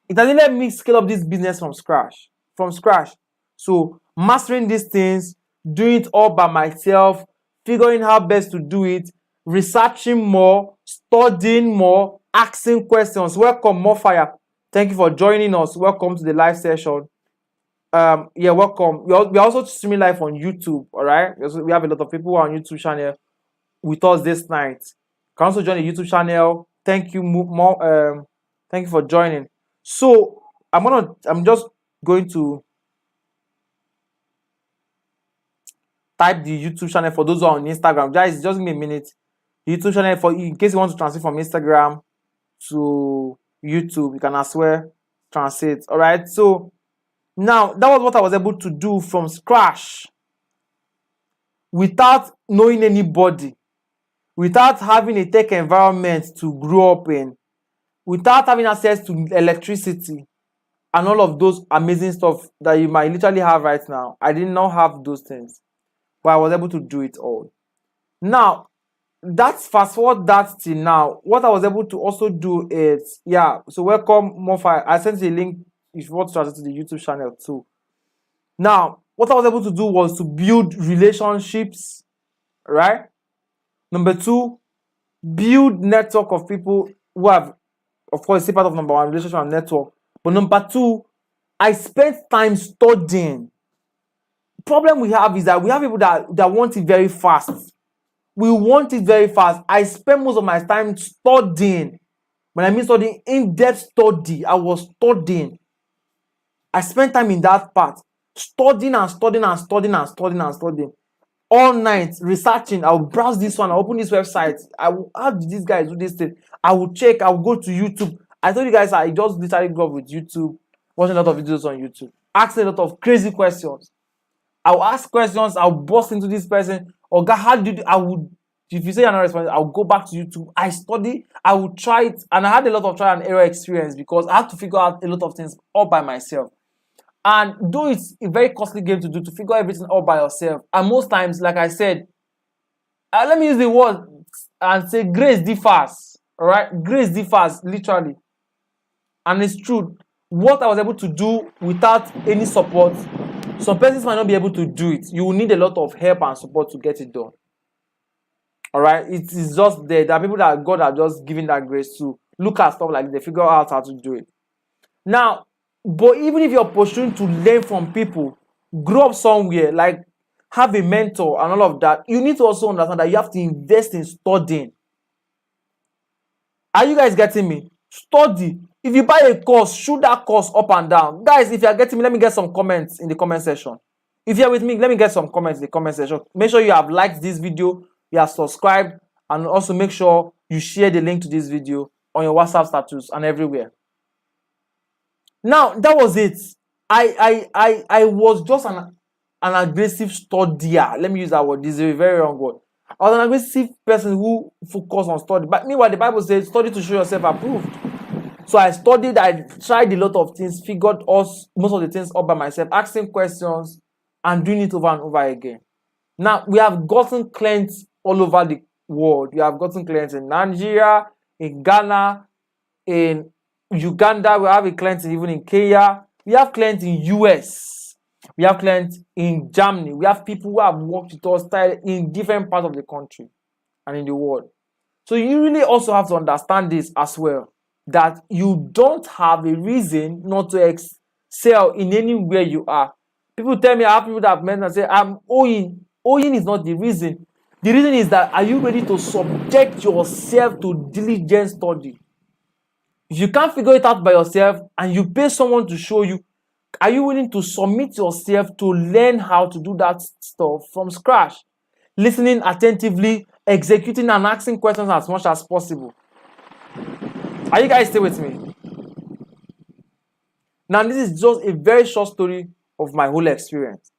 It has really helped me scale up this business from scratch. So, mastering these things, doing it all by myself, figuring how best to do it, researching more, studying more, asking questions. Welcome, more fire. Thank you for joining us. Welcome to the live session. Welcome. We're also streaming live on YouTube. All right, we have a lot of people on YouTube channel with us this night. You can also join the YouTube channel. Thank you more. Thank you for joining. So I'm just going to type the YouTube channel for those who are on Instagram. Guys, just give me a minute. The YouTube channel for in case you want to transfer from Instagram to YouTube, you can as well translate. All right. So now that was what I was able to do from scratch, without knowing anybody, without having a tech environment to grow up in, without having access to electricity and all of those amazing stuff that you might literally have right now. I did not have those things, but I was able to do it all. Now, that's fast forward that till now. What I was able to also do is, so welcome, Mofi. I sent you a link if you want to transfer to the YouTube channel too. Now, what I was able to do was to build relationships, right? Number two, build network of people who have, of course, it's part of number one, relationship and network. But number two, I spent time studying. The problem we have is that we have people that want it very fast. We want it very fast. I spend most of my time studying. When I mean studying, in-depth study, I was studying. I spent time in that part, studying all night, researching. I'll browse this one, I'll open this website. How did these guys do this thing? I will check, I'll go to YouTube. I told you guys I just literally go up with YouTube, watching a lot of videos on YouTube, asking a lot of crazy questions. I'll ask questions, I'll bust into this person. Or God, how did I would, if you say you're not responding, I'll go back to YouTube. I study, I will try it, and I had a lot of trial and error experience because I had to figure out a lot of things all by myself. And though it's a very costly game to do, to figure everything all by yourself, and most times, like I said, let me use the word and say grace differs. All right, grace differs literally, and it's true. What I was able to do without any support, some persons might not be able to do it. You will need a lot of help and support to get it done. All right, it is just there. There are people that God are just giving that grace to look at stuff like this, they figure out how to do it. Now, But even if you're pursuing to learn from people, grow up somewhere, like have a mentor and all of that, you need to also understand that you have to invest in studying. Are you guys getting me? Study. If you buy a course, shoot that course up and down. Guys, if you are getting me, let me get some comments in the comment section. If you're with me, let me get some comments in the comment section. Make sure you have liked this video, you have subscribed, and also make sure you share the link to this video on your WhatsApp status and everywhere. Now, that was it. I was just an aggressive studier. Let me use that word. This is a very wrong word. I was an aggressive person who focused on study. But meanwhile, the Bible says, study to show yourself approved. So I studied, I tried a lot of things, figured most of the things up by myself, asking questions and doing it over and over again. Now, we have gotten clients all over the world. We have gotten clients in Nigeria, in Ghana, in Uganda. We have a client even in Kenya. We have clients in US. We have clients in Germany. We have people who have worked with us in different parts of the country and in the world. So you really also have to understand this as well, that you don't have a reason not to excel in anywhere you are. People tell me, I have people that have met and say, I'm owing. Owing is not the reason. The reason is that, are you ready to subject yourself to diligent study? If you can't figure it out by yourself and you pay someone to show you, are you willing to submit yourself to learn how to do that stuff from scratch? Listening attentively, executing and asking questions as much as possible. Are you guys still with me? Now, this is just a very short story of my whole experience.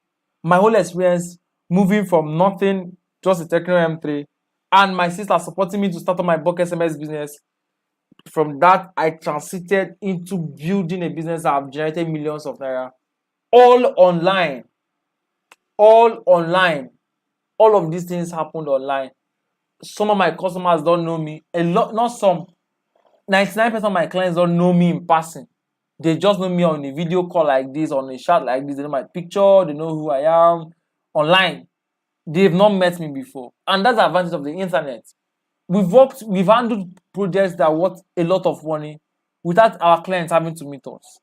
My whole experience moving from nothing, just a Techno M3, and my sister supporting me to start up my bulk SMS business. From that, I transited into building a business that have generated millions of naira. All online. All online. All of these things happened online. Some of my customers don't know me. A lot, not some. 99% of my clients don't know me in person. They just know me on a video call like this, on a chat like this. They know my picture, they know who I am. Online. They've not met me before. And that's the advantage of the internet. We've handled projects that worth a lot of money without our clients having to meet us.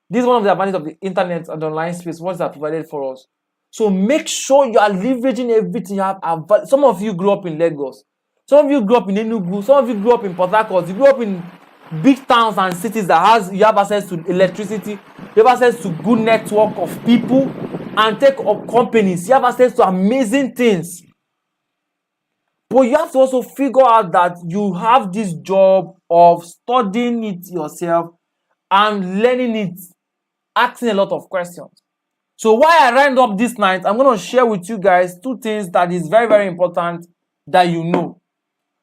This is one of the advantages of the internet and the online space, what is provided for us. So make sure you are leveraging everything you have. Some of you grew up in Lagos. Some of you grew up in Enugu. Some of you grew up in Port Harcourt. You grew up in big towns and cities that you have access to electricity. You have access to good network of people and tech up companies. You have access to amazing things. But you have to also figure out that you have this job of studying it yourself and learning it, asking a lot of questions. So while I round up this night, I'm going to share with you guys two things that is very, very important that you know.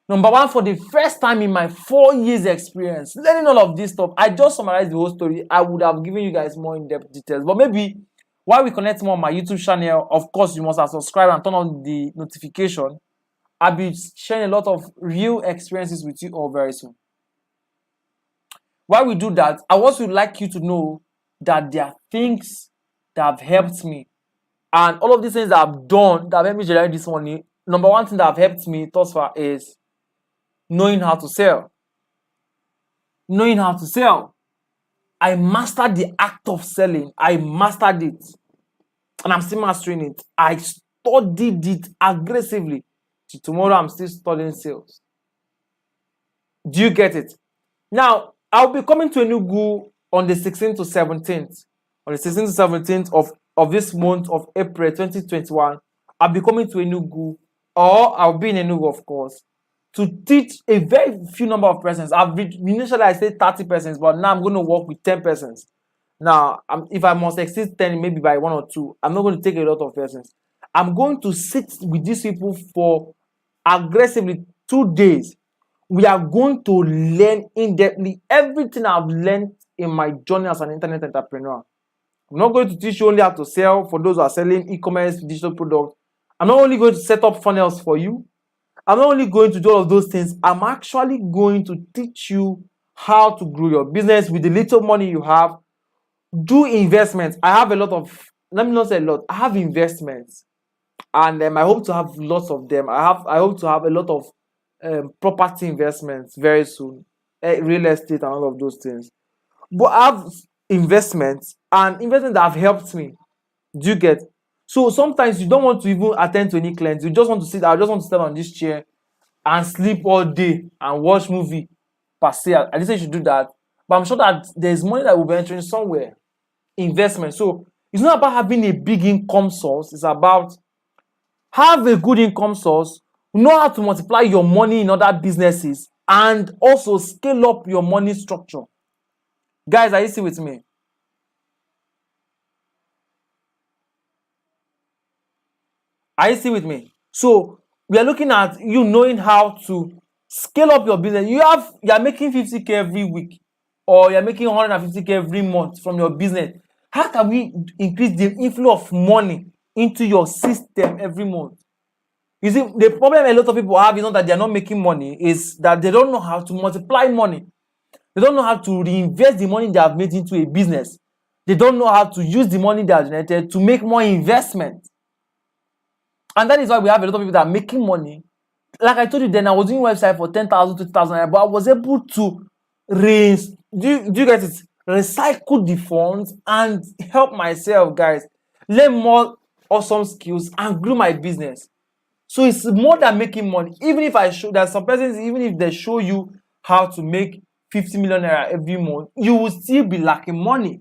Number one, for the first time in my 4 years experience, learning all of this stuff, I just summarized the whole story. I would have given you guys more in-depth details. But maybe while we connect more on my YouTube channel, of course, you must have subscribed and turn on the notification. I'll be sharing a lot of real experiences with you all very soon. While we do that, I also would like you to know that there are things that have helped me. And all of these things that I've done that have helped me generate this money, number one thing that have helped me thus far is knowing how to sell. Knowing how to sell. I mastered the act of selling. I mastered it. And I'm still mastering it. I studied it aggressively. Tomorrow I'm still studying sales. Do you get it? Now, I'll be coming to Enugu on the 16th to 17th. On the 16th to 17th of this month of April 2021, I'll be coming to Enugu, or I'll be in Enugu, of course, to teach a very few number of persons. Initially I said 30 persons, but now I'm going to work with 10 persons. Now, if I must exceed 10, maybe by 1 or 2, I'm not going to take a lot of persons. I'm going to sit with these people for aggressively 2 days. We are going to learn in-depthly everything I've learned in my journey as an internet entrepreneur. I'm not going to teach you only how to sell for those who are selling e-commerce, digital products. I'm not only going to set up funnels for you. I'm not only going to do all of those things. I'm actually going to teach you how to grow your business with the little money you have. Do investments. I have a lot of, let me not say a lot, I have investments. And I hope to have lots of them. I hope to have a lot of property investments very soon, real estate and all of those things. But investments and investments that have helped me. Do you get? So sometimes you don't want to even attend to any clients. You just want to sit. I just want to stand on this chair and sleep all day and watch movie per se. I didn't say you should do that, but I'm sure that there's money that will be entering somewhere. Investment. So it's not about having a big income source. It's about have a good income source, know how to multiply your money in other businesses, and also scale up your money structure. Guys, are you still with me? Are you still with me? So we are looking at you knowing how to scale up your business. You are making 50K every week, or you're making 150K every month from your business. How can we increase the inflow of money into your system every month? You see, the problem a lot of people have is not that they're not making money, is that they don't know how to multiply money. They don't know how to reinvest the money they have made into a business. They don't know how to use the money they have generated to make more investment. And that is why we have a lot of people that are making money. Like I told you then, I was doing website for 10,000, 20,000, but I was able to do you get it? Recycle the funds and help myself, guys, learn more awesome skills and grow my business. So it's more than making money. Even if I show that some persons, even if they show you how to make 50 million naira every month, you will still be lacking money.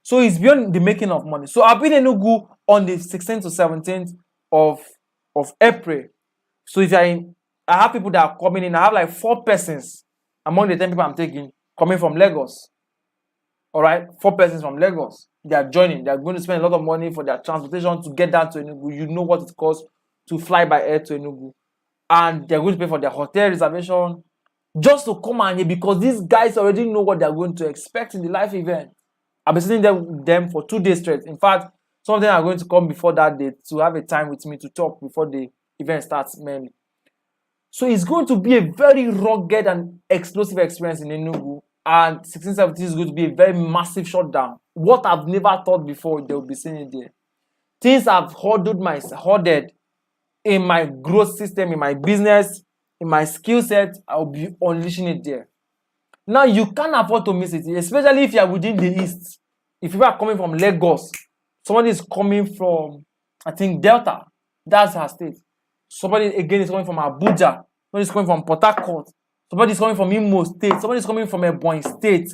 So it's beyond the making of money. So I'll be in Enugu on the 16th to 17th of April. So if I have people that are coming in, I have like 4 persons among the 10 people I'm taking coming from Lagos. All right, 4 persons from Lagos. They are joining. They are going to spend a lot of money for their transportation to get down to Enugu. You know what it costs to fly by air to Enugu. And they're going to pay for their hotel reservation just to come and here, because these guys already know what they're going to expect in the live event. I've been sitting there with them for 2 days straight. In fact, some of them are going to come before that day to have a time with me to talk before the event starts mainly. So it's going to be a very rugged and explosive experience in Enugu. And 1617 is going to be a very massive shutdown. What I've never thought before they will be seeing it there. Things I've hoarded in my growth system, in my business, in my skill set, I'll be unleashing it there. Now you can't afford to miss it, especially if you are within the east. If you are coming from Lagos, somebody is coming from, I think, Delta. That's her state. Somebody again is coming from Abuja. Somebody is coming from Port Harcourt. Somebody is coming from Imo State. Somebody is coming from Ebonyi State.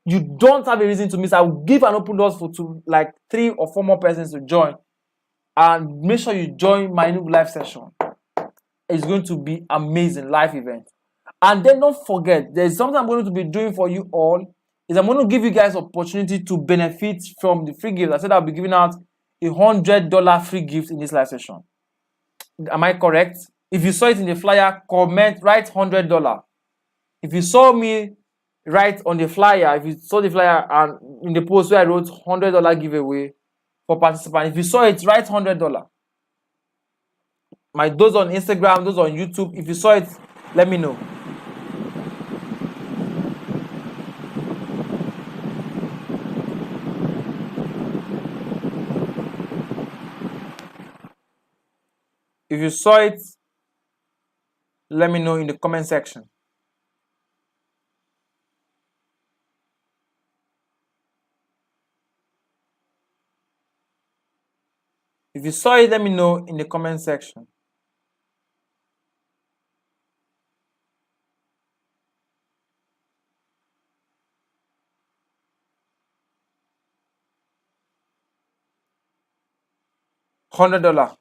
You don't have a reason to miss. I will give an open doors for like 3 or 4 more persons to join. And make sure you join my new live session. It's going to be amazing live event. And then don't forget, there's something I'm going to be doing for you all. Is I'm going to give you guys opportunity to benefit from the free gift. I said I'll be giving out $100 free gift in this live session. Am I correct? If you saw it in the flyer, comment, write $100. If you saw me write on the flyer, if you saw the flyer and in the post where I wrote $100 giveaway for participants, if you saw it, write $100. Those on Instagram, those on YouTube, if you saw it, let me know. If you saw it, let me know in the comment section. If you saw it, let me know in the comment section. $100.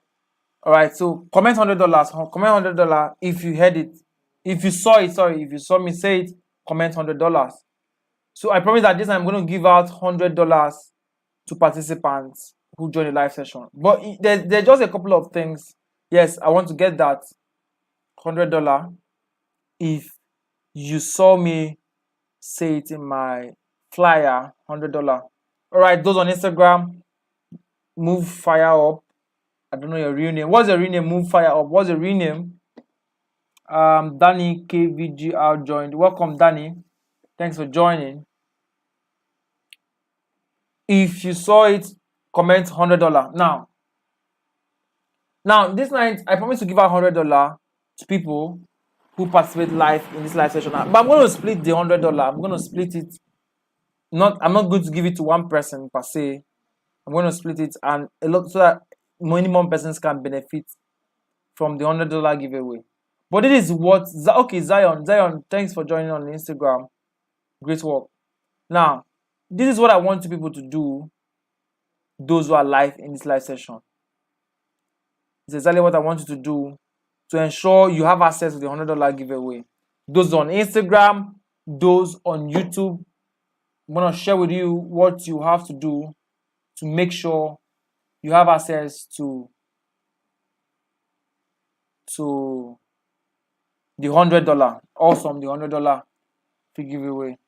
All right, so comment $100. Comment $100 if you heard it. If you saw it, sorry, if you saw me say it, comment $100. So I promise that this time I'm going to give out $100 to participants who join the live session. But there's just a couple of things. Yes, I want to get that $100 if you saw me say it in my flyer, $100. All right, those on Instagram, move fire up. I don't know your real name. What's your real name? Move fire up. What's your real name? Danny KVGR joined. Welcome, Danny. Thanks for joining. If you saw it, comment $100. Now this night I promise to give out $100 to people who participate live in this live session. But I'm going to split the $100. I'm going to split it. I'm not going to give it to one person per se. I'm going to split it and a lot so that many more persons can benefit from the $100 giveaway. But it is what okay, Zion, thanks for joining on Instagram. Great work. Now, this is what I want people to do. Those who are live in this live session. It's exactly what I want you to do to ensure you have access to the $100 giveaway. Those on Instagram, those on YouTube, I'm going to share with you what you have to do to make sure you have access to the $100. Awesome, the $100 free giveaway.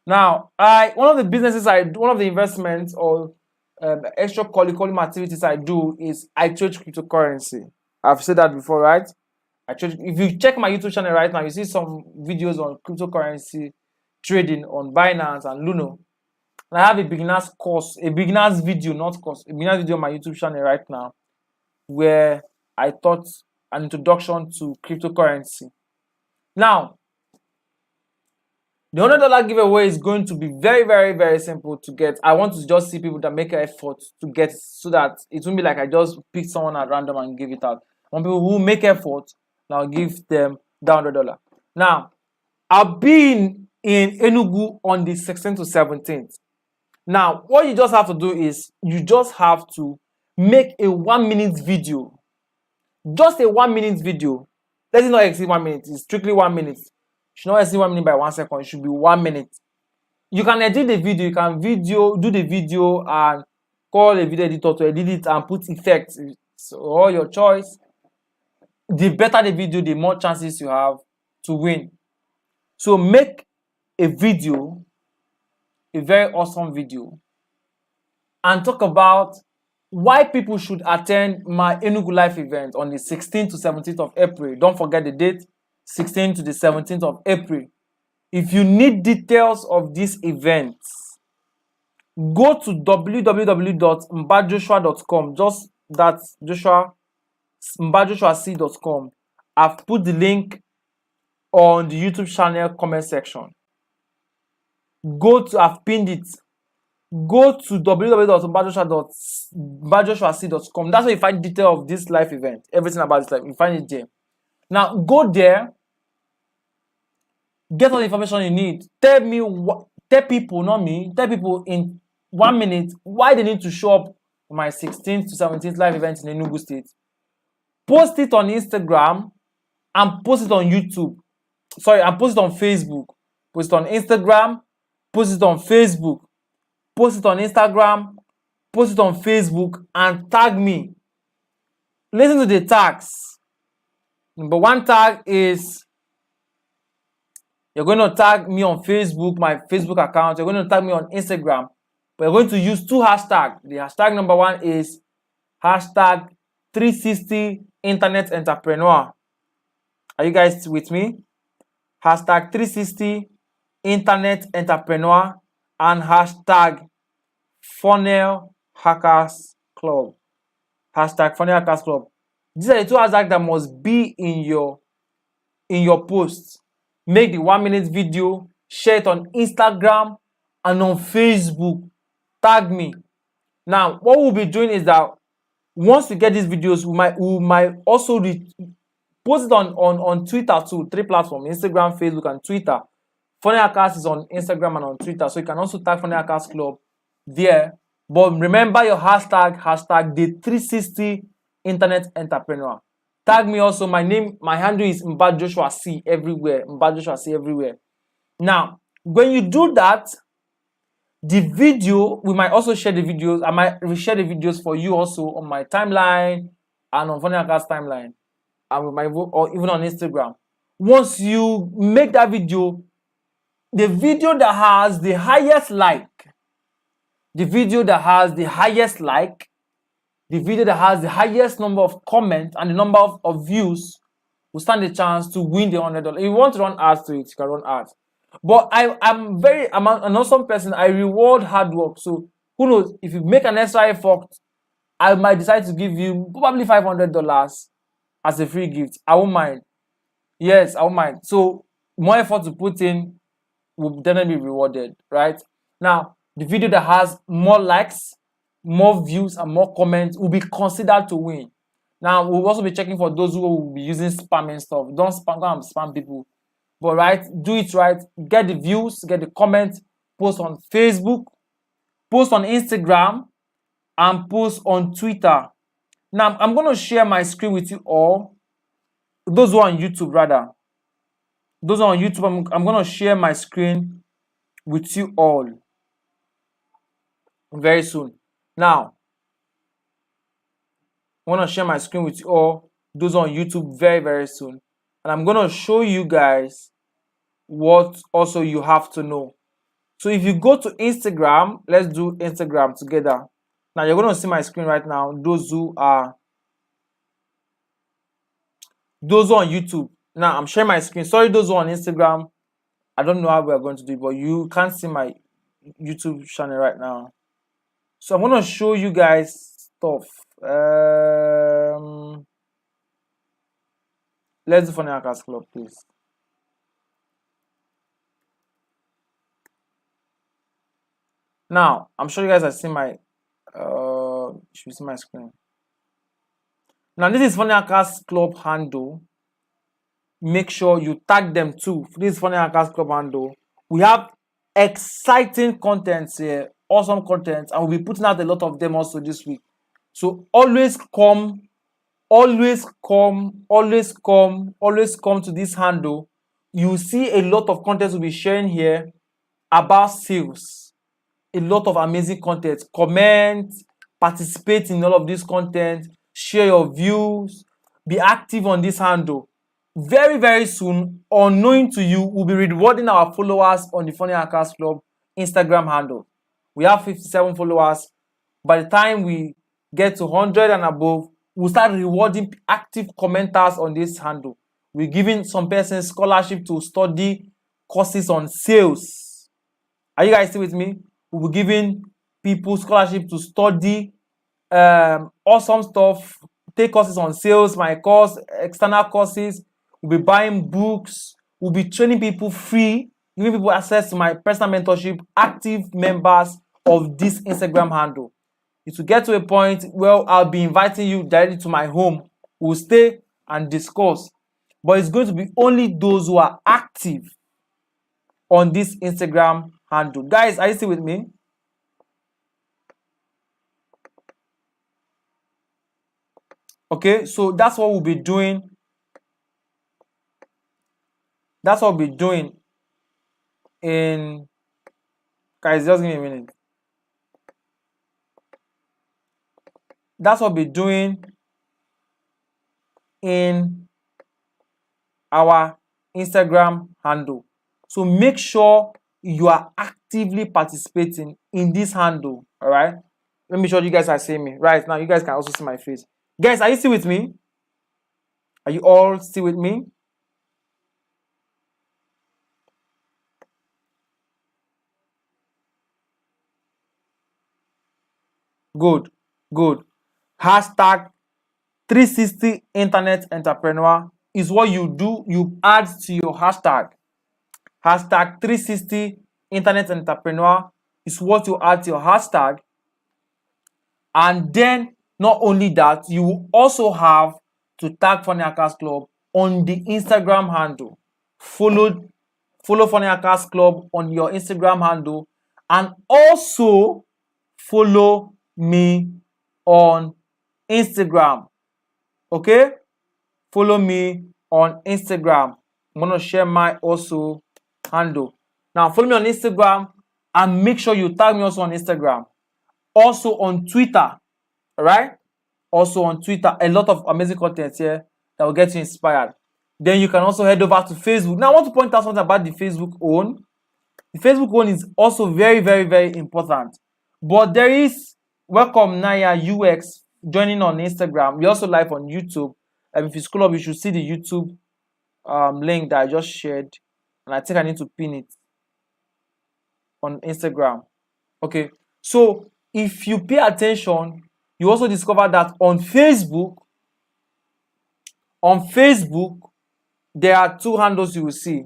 Now, one of the investments or extra curriculum activities I do is I trade cryptocurrency. I've said that before, right? If you check my YouTube channel right now, you see some videos on cryptocurrency trading on BINANCE and LUNO. And I have a beginner's video on my YouTube channel right now, where I taught an introduction to cryptocurrency. Now, the $100 giveaway is going to be very, very, very simple to get. I want to just see people that make an effort to get it so that it won't be like I just pick someone at random and give it out. I want people who make effort, and I'll give them the $100. Now, I'll be in Enugu on the 16th to 17th. Now, what you just have to do is you just have to make a 1-minute video. Just a 1-minute video. Let it not exceed 1 minute. It's strictly 1 minute. It should not exceed 1 minute by 1 second. It should be 1 minute. You can edit the video. You can do the video and call a video editor to edit it and put effects. So all your choice. The better the video, the more chances you have to win. So make a video, a very awesome video, and talk about why people should attend my Enugu Life event on the 16th to 17th of April. Don't forget the date, 16th to the 17th of April. If you need details of this event, go to www.mbajoshuac.com. Just that's mbajoshuac.com. I've put the link on the YouTube channel comment section. I've pinned it. Go to www.mbajoshuac.com. That's where you find detail of this live event. Everything about this life, you find it there. Now go there. Get all the information you need. Tell people in 1 minute why they need to show up for my 16th to 17th live event in Enugu State. Post it on Instagram and post it on YouTube. And post it on Facebook. Post it on Instagram. Post it on Facebook. Post it on Instagram. Post it on Facebook and tag me. Listen to the tags. Number 1 tag is you're going to tag me on Facebook, my Facebook account. You're going to tag me on Instagram. But you're going to use 2 hashtags. The hashtag number 1 is hashtag 360 Internet Entrepreneur. Are you guys with me? Hashtag 360 Internet Entrepreneur and hashtag Funnel Hackers Club. Hashtag Funnel Hackers Club. These are the 2 hashtags that must be in your posts. Make the 1-minute video, share it on Instagram and on Facebook. Tag me. Now, what we'll be doing is that once we get these videos, we might also post it on Twitter too. 3 platforms: Instagram, Facebook, and Twitter. Funnel Hackers is on Instagram and on Twitter, so you can also tag Funnel Hackers Club there. But remember your hashtag the 360 Internet Entrepreneur. Tag me also. My handle is mbajoshuac everywhere. mbajoshuac everywhere. Now, when you do that, the video, we might also share the videos. I might share the videos for you also on my timeline and on Funnel Hackers timeline, and or even on Instagram. Once you make that video, the video that has the highest like, the video that has the highest number of comments and the number of views will stand a chance to win the $100. If you want to run ads to it, you can run ads. But I'm an awesome person. I reward hard work. So who knows, if you make an extra effort, I might decide to give you probably $500 as a free gift. I won't mind. Yes, I don't mind. So more effort to put in will definitely be rewarded, right? Now, the video that has more likes, more views, and more comments will be considered to win. Now, we'll also be checking for those who will be using spamming stuff. Don't spam people. But right, do it right. Get the views, get the comments, post on Facebook, post on Instagram, and post on Twitter. Now, I'm going to share my screen with you all. Those who are on YouTube, rather. Those who are on YouTube, I'm going to share my screen with you all very soon. Now, I want to share my screen with you all, those on YouTube, very, very soon. And I'm going to show you guys what also you have to know. So if you go to Instagram, let's do Instagram together. Now, you're going to see my screen right now. Those who are on YouTube. Now, I'm sharing my screen. Sorry, those who are on Instagram. I don't know how we're going to do it, but you can't see my YouTube channel right now. So I'm going to show you guys stuff. Let's do Funny Hackers Club, please. Now, I'm sure you guys have seen my should see my screen. Now, this is Funny Hackers Club handle. Make sure you tag them too. This is Funny Hackers Club handle. We have exciting content here, awesome content, and we'll be putting out a lot of them also this week. So always come to this handle. You see a lot of content we'll be sharing here about sales. A lot of amazing content. Comment, participate in all of this content, share your views, be active on this handle. Very, very soon, unknown to you, we'll be rewarding our followers on the Funny Hackers Club Instagram handle. We have 57 followers. By the time we get to 100 and above, we'll start rewarding active commenters on this handle. We're giving some persons scholarship to study courses on sales. Are you guys still with me? We'll be giving people scholarship to study awesome stuff, take courses on sales, my course, external courses. We'll be buying books. We'll be training people free, giving people access to my personal mentorship, active members of this Instagram handle. It will get to a point where I'll be inviting you directly to my home. We'll stay and discuss. But it's going to be only those who are active on this Instagram handle. Guys, are you still with me? Okay, so that's what we'll be doing. That's what we'll be doing in... Guys, just give me a minute. That's what we'll be doing in our Instagram handle. So make sure you are actively participating in this handle. All right. Let me show you guys are seeing me right now. You guys can also see my face. Guys, are you still with me? Are you all still with me? Good, good. Hashtag 360 Internet Entrepreneur is what you do. You add to your hashtag. Hashtag 360 Internet Entrepreneur is what you add to your hashtag. And then, not only that, you will also have to tag Funny Hackers Club on the Instagram handle. Follow Funny Hackers Club on your Instagram handle, and also follow me on Instagram. Okay? Follow me on Instagram. I'm going to share my also handle. Now, follow me on Instagram and make sure you tag me also on Instagram. Also on Twitter. All right? Also on Twitter. A lot of amazing content here that will get you inspired. Then you can also head over to Facebook. Now, I want to point out something about the Facebook own. The Facebook one is also very, very, very important. But there is Welcome Naya UX joining on Instagram. We also live on YouTube. If you scroll up, you should see the YouTube link that I just shared. And I think I need to pin it on Instagram. Okay. So if you pay attention, you also discover that on Facebook, there are two handles you will see.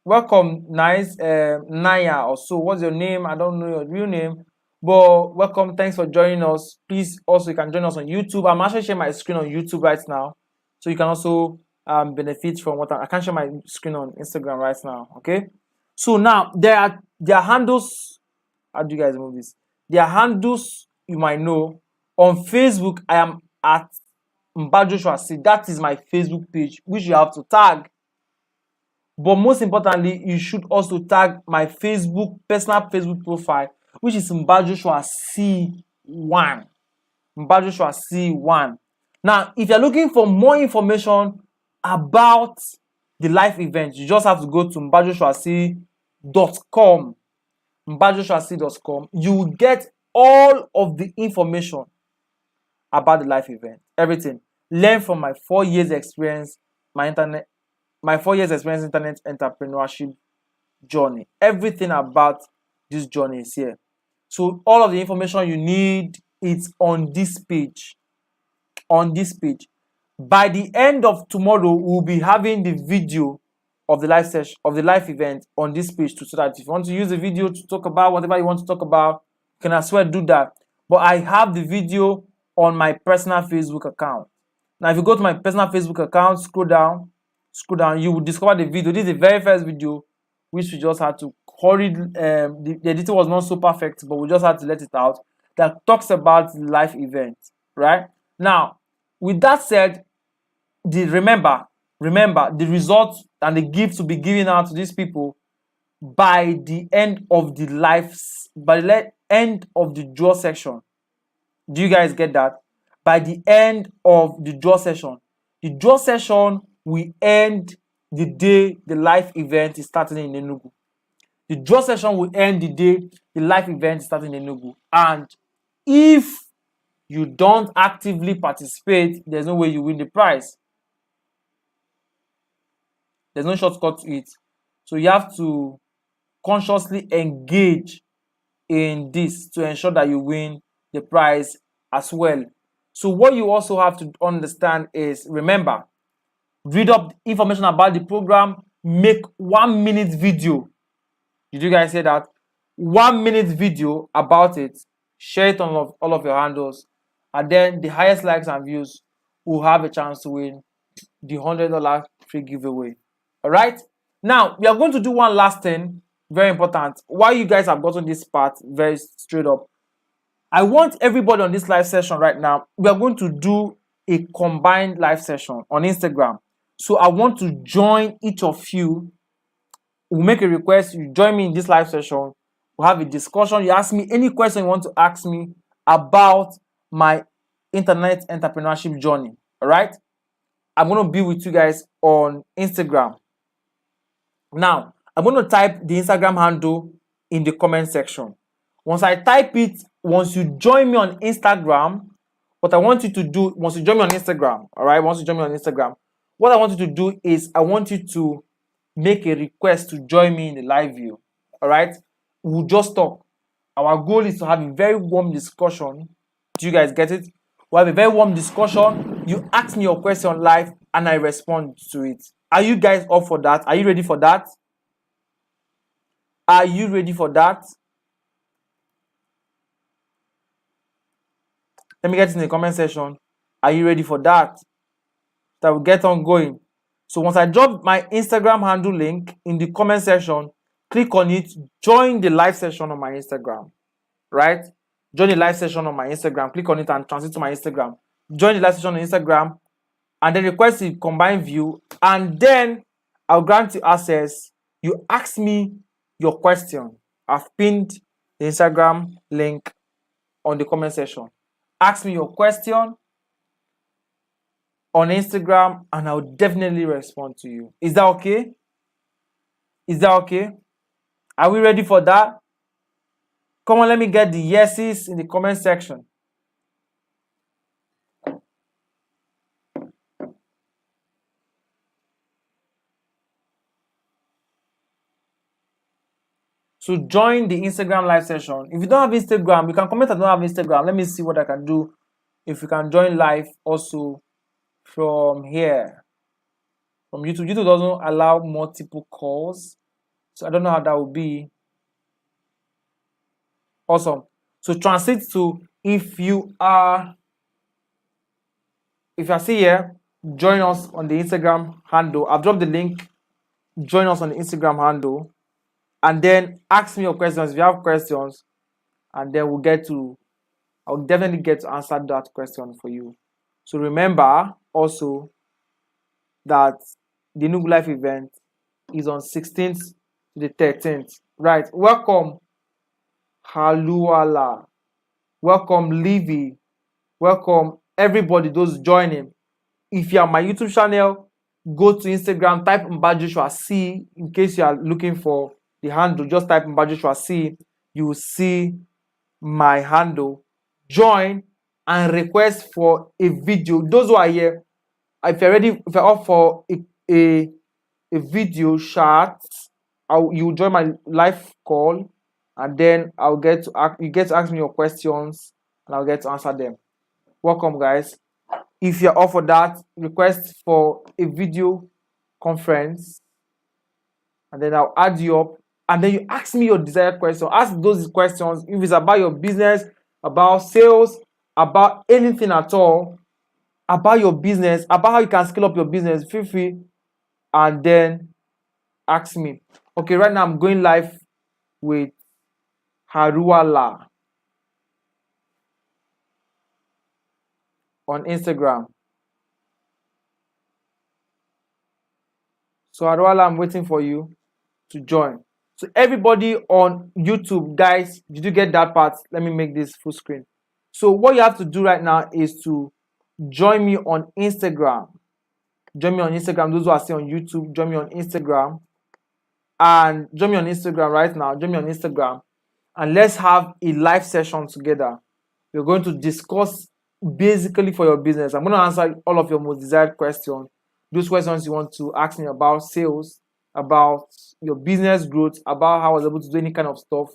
Welcome, nice, Naya or so. What's your name? I don't know your real name, but welcome. Thanks for joining us. Please, also, you can join us on YouTube. I'm actually sharing my screen on YouTube right now, so you can also benefit from what I can't share my screen on Instagram right now. Okay, so now there are handles. How do you guys move this? There are handles you might know. On Facebook, I am at mbajoshuac. That is my Facebook page, which you have to tag. But most importantly, you should also tag my personal Facebook profile, which is mbajoshuac C1. mbajoshuac C1. Now, if you're looking for more information about the live event, you just have to go to mbajoshuac.com. mbajoshuac.com. You will get all of the information about the live event. Everything. Learn from my 4 years experience, my 4 years experience internet entrepreneurship journey. Everything about this journey is here. So all of the information you need is on this page. On this page. By the end of tomorrow, we'll be having the video of the live session, of the live event on this page too, so that if you want to use the video to talk about whatever you want to talk about, you can as well do that. But I have the video on my personal Facebook account. Now, if you go to my personal Facebook account, scroll down, you will discover the video. This is the very first video, which we just had to hurry. The editing was not so perfect, but we just had to let it out. That talks about the live event, right? Now, with that said, remember the results and the gifts will be given out to these people by the end of the end of the draw section. Do you guys get that? By the end of the draw session. The draw session will end the day the live event is starting in Enugu. The draw session will end the day the live event is starting in Enugu. And if you don't actively participate, there's no way you win the prize. There's no shortcut to it. So you have to consciously engage in this to ensure that you win the prize as well. So what you also have to understand is, remember, read up information about the program, make 1 minute video. Did you guys hear that? 1 minute video about it, share it on all of your handles, and then the highest likes and views will have a chance to win the $100 free giveaway. All right, now we are going to do one last thing, very important. While you guys have gotten this part very straight up, I want everybody on this live session right now, we are going to do a combined live session on Instagram. So I want to join each of you. We'll make a request, you join me in this live session, we'll have a discussion, you ask me any question you want to ask me about my internet entrepreneurship journey. All right, I'm going to be with you guys on Instagram. Now, I'm going to type the Instagram handle in the comment section. Once I type it, once you join me on Instagram, what I want you to do, once you join me on Instagram, all right, once you join me on Instagram, what I want you to do is I want you to make a request to join me in the live view, all right? We'll just talk. Our goal is to have a very warm discussion. Do you guys get it? We'll have a very warm discussion. You ask me your question live and I respond to it. Are you guys up for that? Are you ready for that? Are you ready for that? Let me get in the comment section. Are you ready for that? That will get on going. So once I drop my Instagram handle link in the comment section, click on it, join the live session on my Instagram, right? Join the live session on my Instagram, click on it and transit to my Instagram. Join the live session on Instagram and then request the combined view, and then I'll grant you access. You ask me your question. I've pinned the Instagram link on the comment section. Ask me your question on Instagram and I'll definitely respond to you. Is that okay? Is that okay? Are we ready for that? Come on, let me get the yeses in the comment section. So join the Instagram live session. If you don't have Instagram, you can comment I don't have Instagram. Let me see what I can do. If you can join live also from here from YouTube. YouTube doesn't allow multiple calls, so I don't know how that will be. Awesome. So translate to if you are still here, join us on the Instagram handle. I've dropped the link. Join us on the Instagram handle, and then ask me your questions if you have questions, and then I'll definitely get to answer that question for you. So remember also that the Nugu Life event is on 16th to the 13th. Right. Welcome, Haluala. Welcome, Livy. Welcome, everybody, those joining. If you are my YouTube channel, go to Instagram, type mbajoshuac. In case you are looking for the handle, just type mbajoshuac. You will see my handle. Join and request for a video. Those who are here, if you're up for a video chat, you join my live call, and then you get to ask me your questions, and I'll get to answer them. Welcome, guys. If you're up for that, request for a video conference, and then I'll add you up, and then you ask me your desired question. Ask those questions. If it's about your business, about sales, about anything at all, about your business, about how you can scale up your business, feel free, and then ask me. Okay, right now I'm going live with Haruala on Instagram. So Haruala, I'm waiting for you to join. So everybody on YouTube, guys, did you get that part? Let me make this full screen. So what you have to do right now is to join me on Instagram. Join me on Instagram. Those who are still on YouTube, join me on Instagram. And join me on Instagram right now. Join me on Instagram. And let's have a live session together. We're going to discuss basically for your business. I'm going to answer all of your most desired questions. Those questions you want to ask me about sales, about your business growth, about how I was able to do any kind of stuff.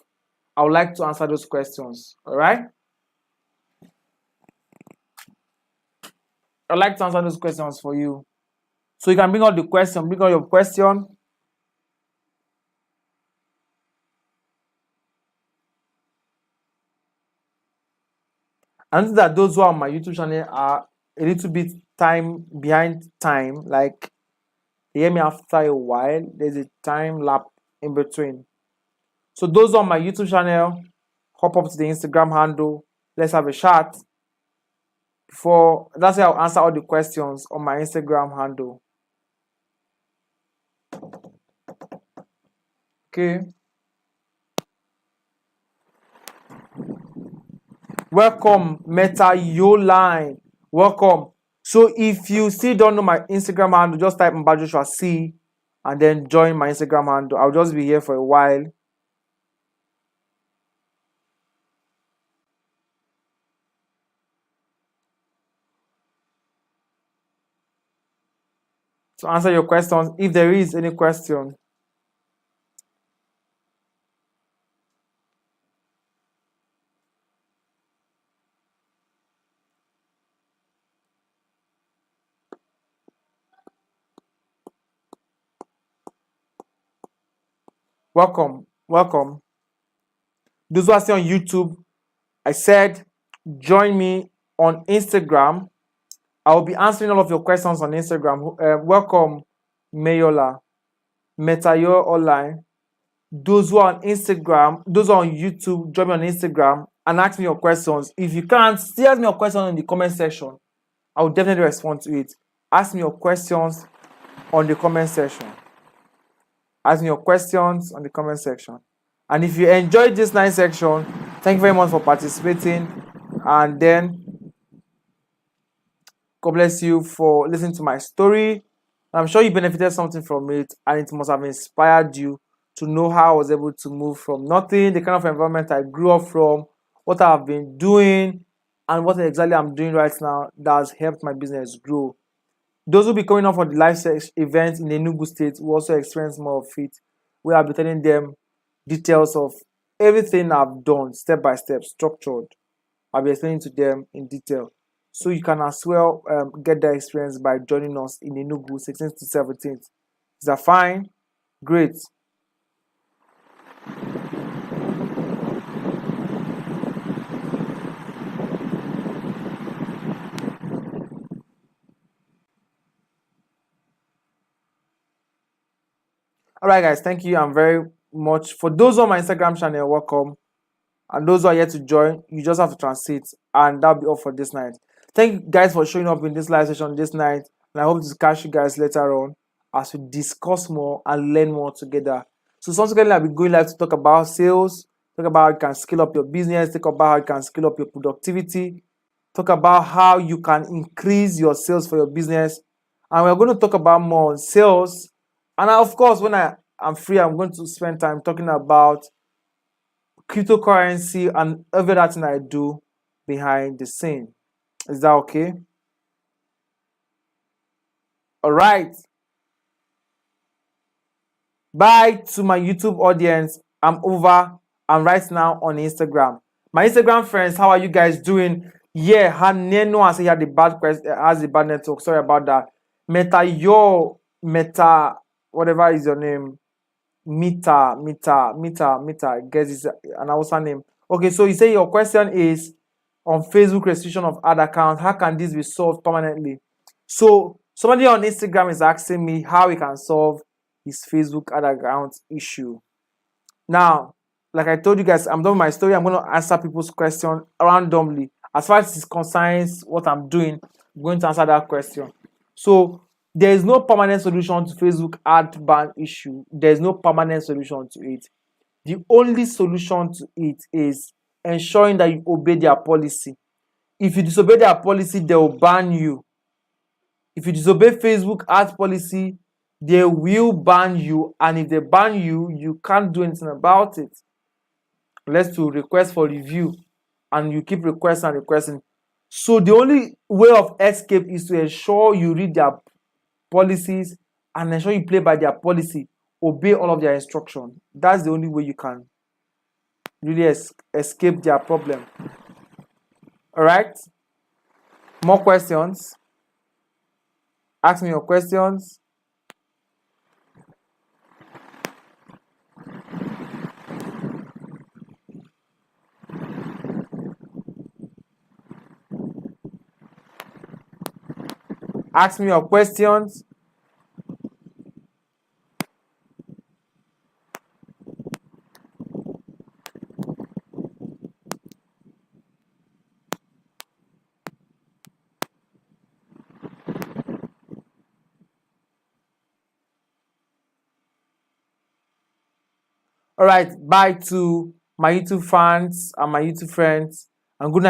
I would like to answer those questions. All right? I'd like to answer those questions for you. So you can bring out the question, bring out your question. And that those who are on my YouTube channel are a little bit behind time. Like, they hear me after a while. There's a time lapse in between. So those on my YouTube channel, hop up to the Instagram handle. Let's have a chat. That's how I'll answer all the questions on my Instagram handle. Okay. Welcome, Meta Yoline. Welcome. So if you still don't know my Instagram handle, just type mbajoshuac and then join my Instagram handle. I'll just be here for a while. To answer your questions, if there is any question. Welcome. Those who are still on YouTube, I said join me on Instagram. I will be answering all of your questions on Instagram. Welcome, Mayola, Metayo Online. Those who are on Instagram, those who are on YouTube, join me on Instagram and ask me your questions. If you can't, still ask me your question in the comment section. I will definitely respond to it. Ask me your questions on the comment section. Ask me your questions on the comment section. And if you enjoyed this nice section, thank you very much for participating. And then God bless you for listening to my story. I'm sure you benefited something from it, and it must have inspired you to know how I was able to move from nothing, the kind of environment I grew up from, what I've been doing, and what exactly I'm doing right now that has helped my business grow. Those who will be coming up for the live event in Enugu State will also experience more of it, where I'll be telling them details of everything I've done, step by step, structured. I'll be explaining to them in detail. So you can as well get that experience by joining us in Enugu 16th to 17th. Is that fine? Great. All right, guys. Thank you. I'm very much for those on my Instagram channel. Welcome. And those who are yet to join, you just have to transit, and that'll be all for this night. Thank you guys for showing up in this live session this night, and I hope to catch you guys later on as we discuss more and learn more together. So subsequently, I'll be going live to talk about sales, talk about how you can scale up your business, talk about how you can scale up your productivity, talk about how you can increase your sales for your business, and we're going to talk about more on sales. And of course, when I'm free, I'm going to spend time talking about cryptocurrency and every other thing I do behind the scene. Is that okay? All right. Bye to my YouTube audience. I'm over. I'm right now on Instagram. My Instagram friends, how are you guys doing? Yeah, Haneno has had the bad question, has the bad network. Sorry about that. Meta, whatever is your name. Mita. Guess it's an Hausa name. Okay, so you say your question is on Facebook restriction of ad account. How can this be solved permanently? So somebody on Instagram is asking me how he can solve his Facebook ad account issue. Now, like I told you guys, I'm done with my story. I'm going to answer people's question randomly. As far as it concerns what I'm doing, I'm going to answer that question. So there is no permanent solution to Facebook ad ban issue. There is no permanent solution to it. The only solution to it is ensuring that you obey their policy. If you disobey their policy, they will ban you. If you disobey Facebook ad policy, they will ban you. And if they ban you, you can't do anything about it. Unless to request for review, and you keep requesting and requesting. So the only way of escape is to ensure you read their policies and ensure you play by their policy, obey all of their instructions. That's the only way you can really escape their problem. All right? More questions? Ask me your questions. Ask me your questions. All right, bye to my YouTube fans and my YouTube friends, and good night.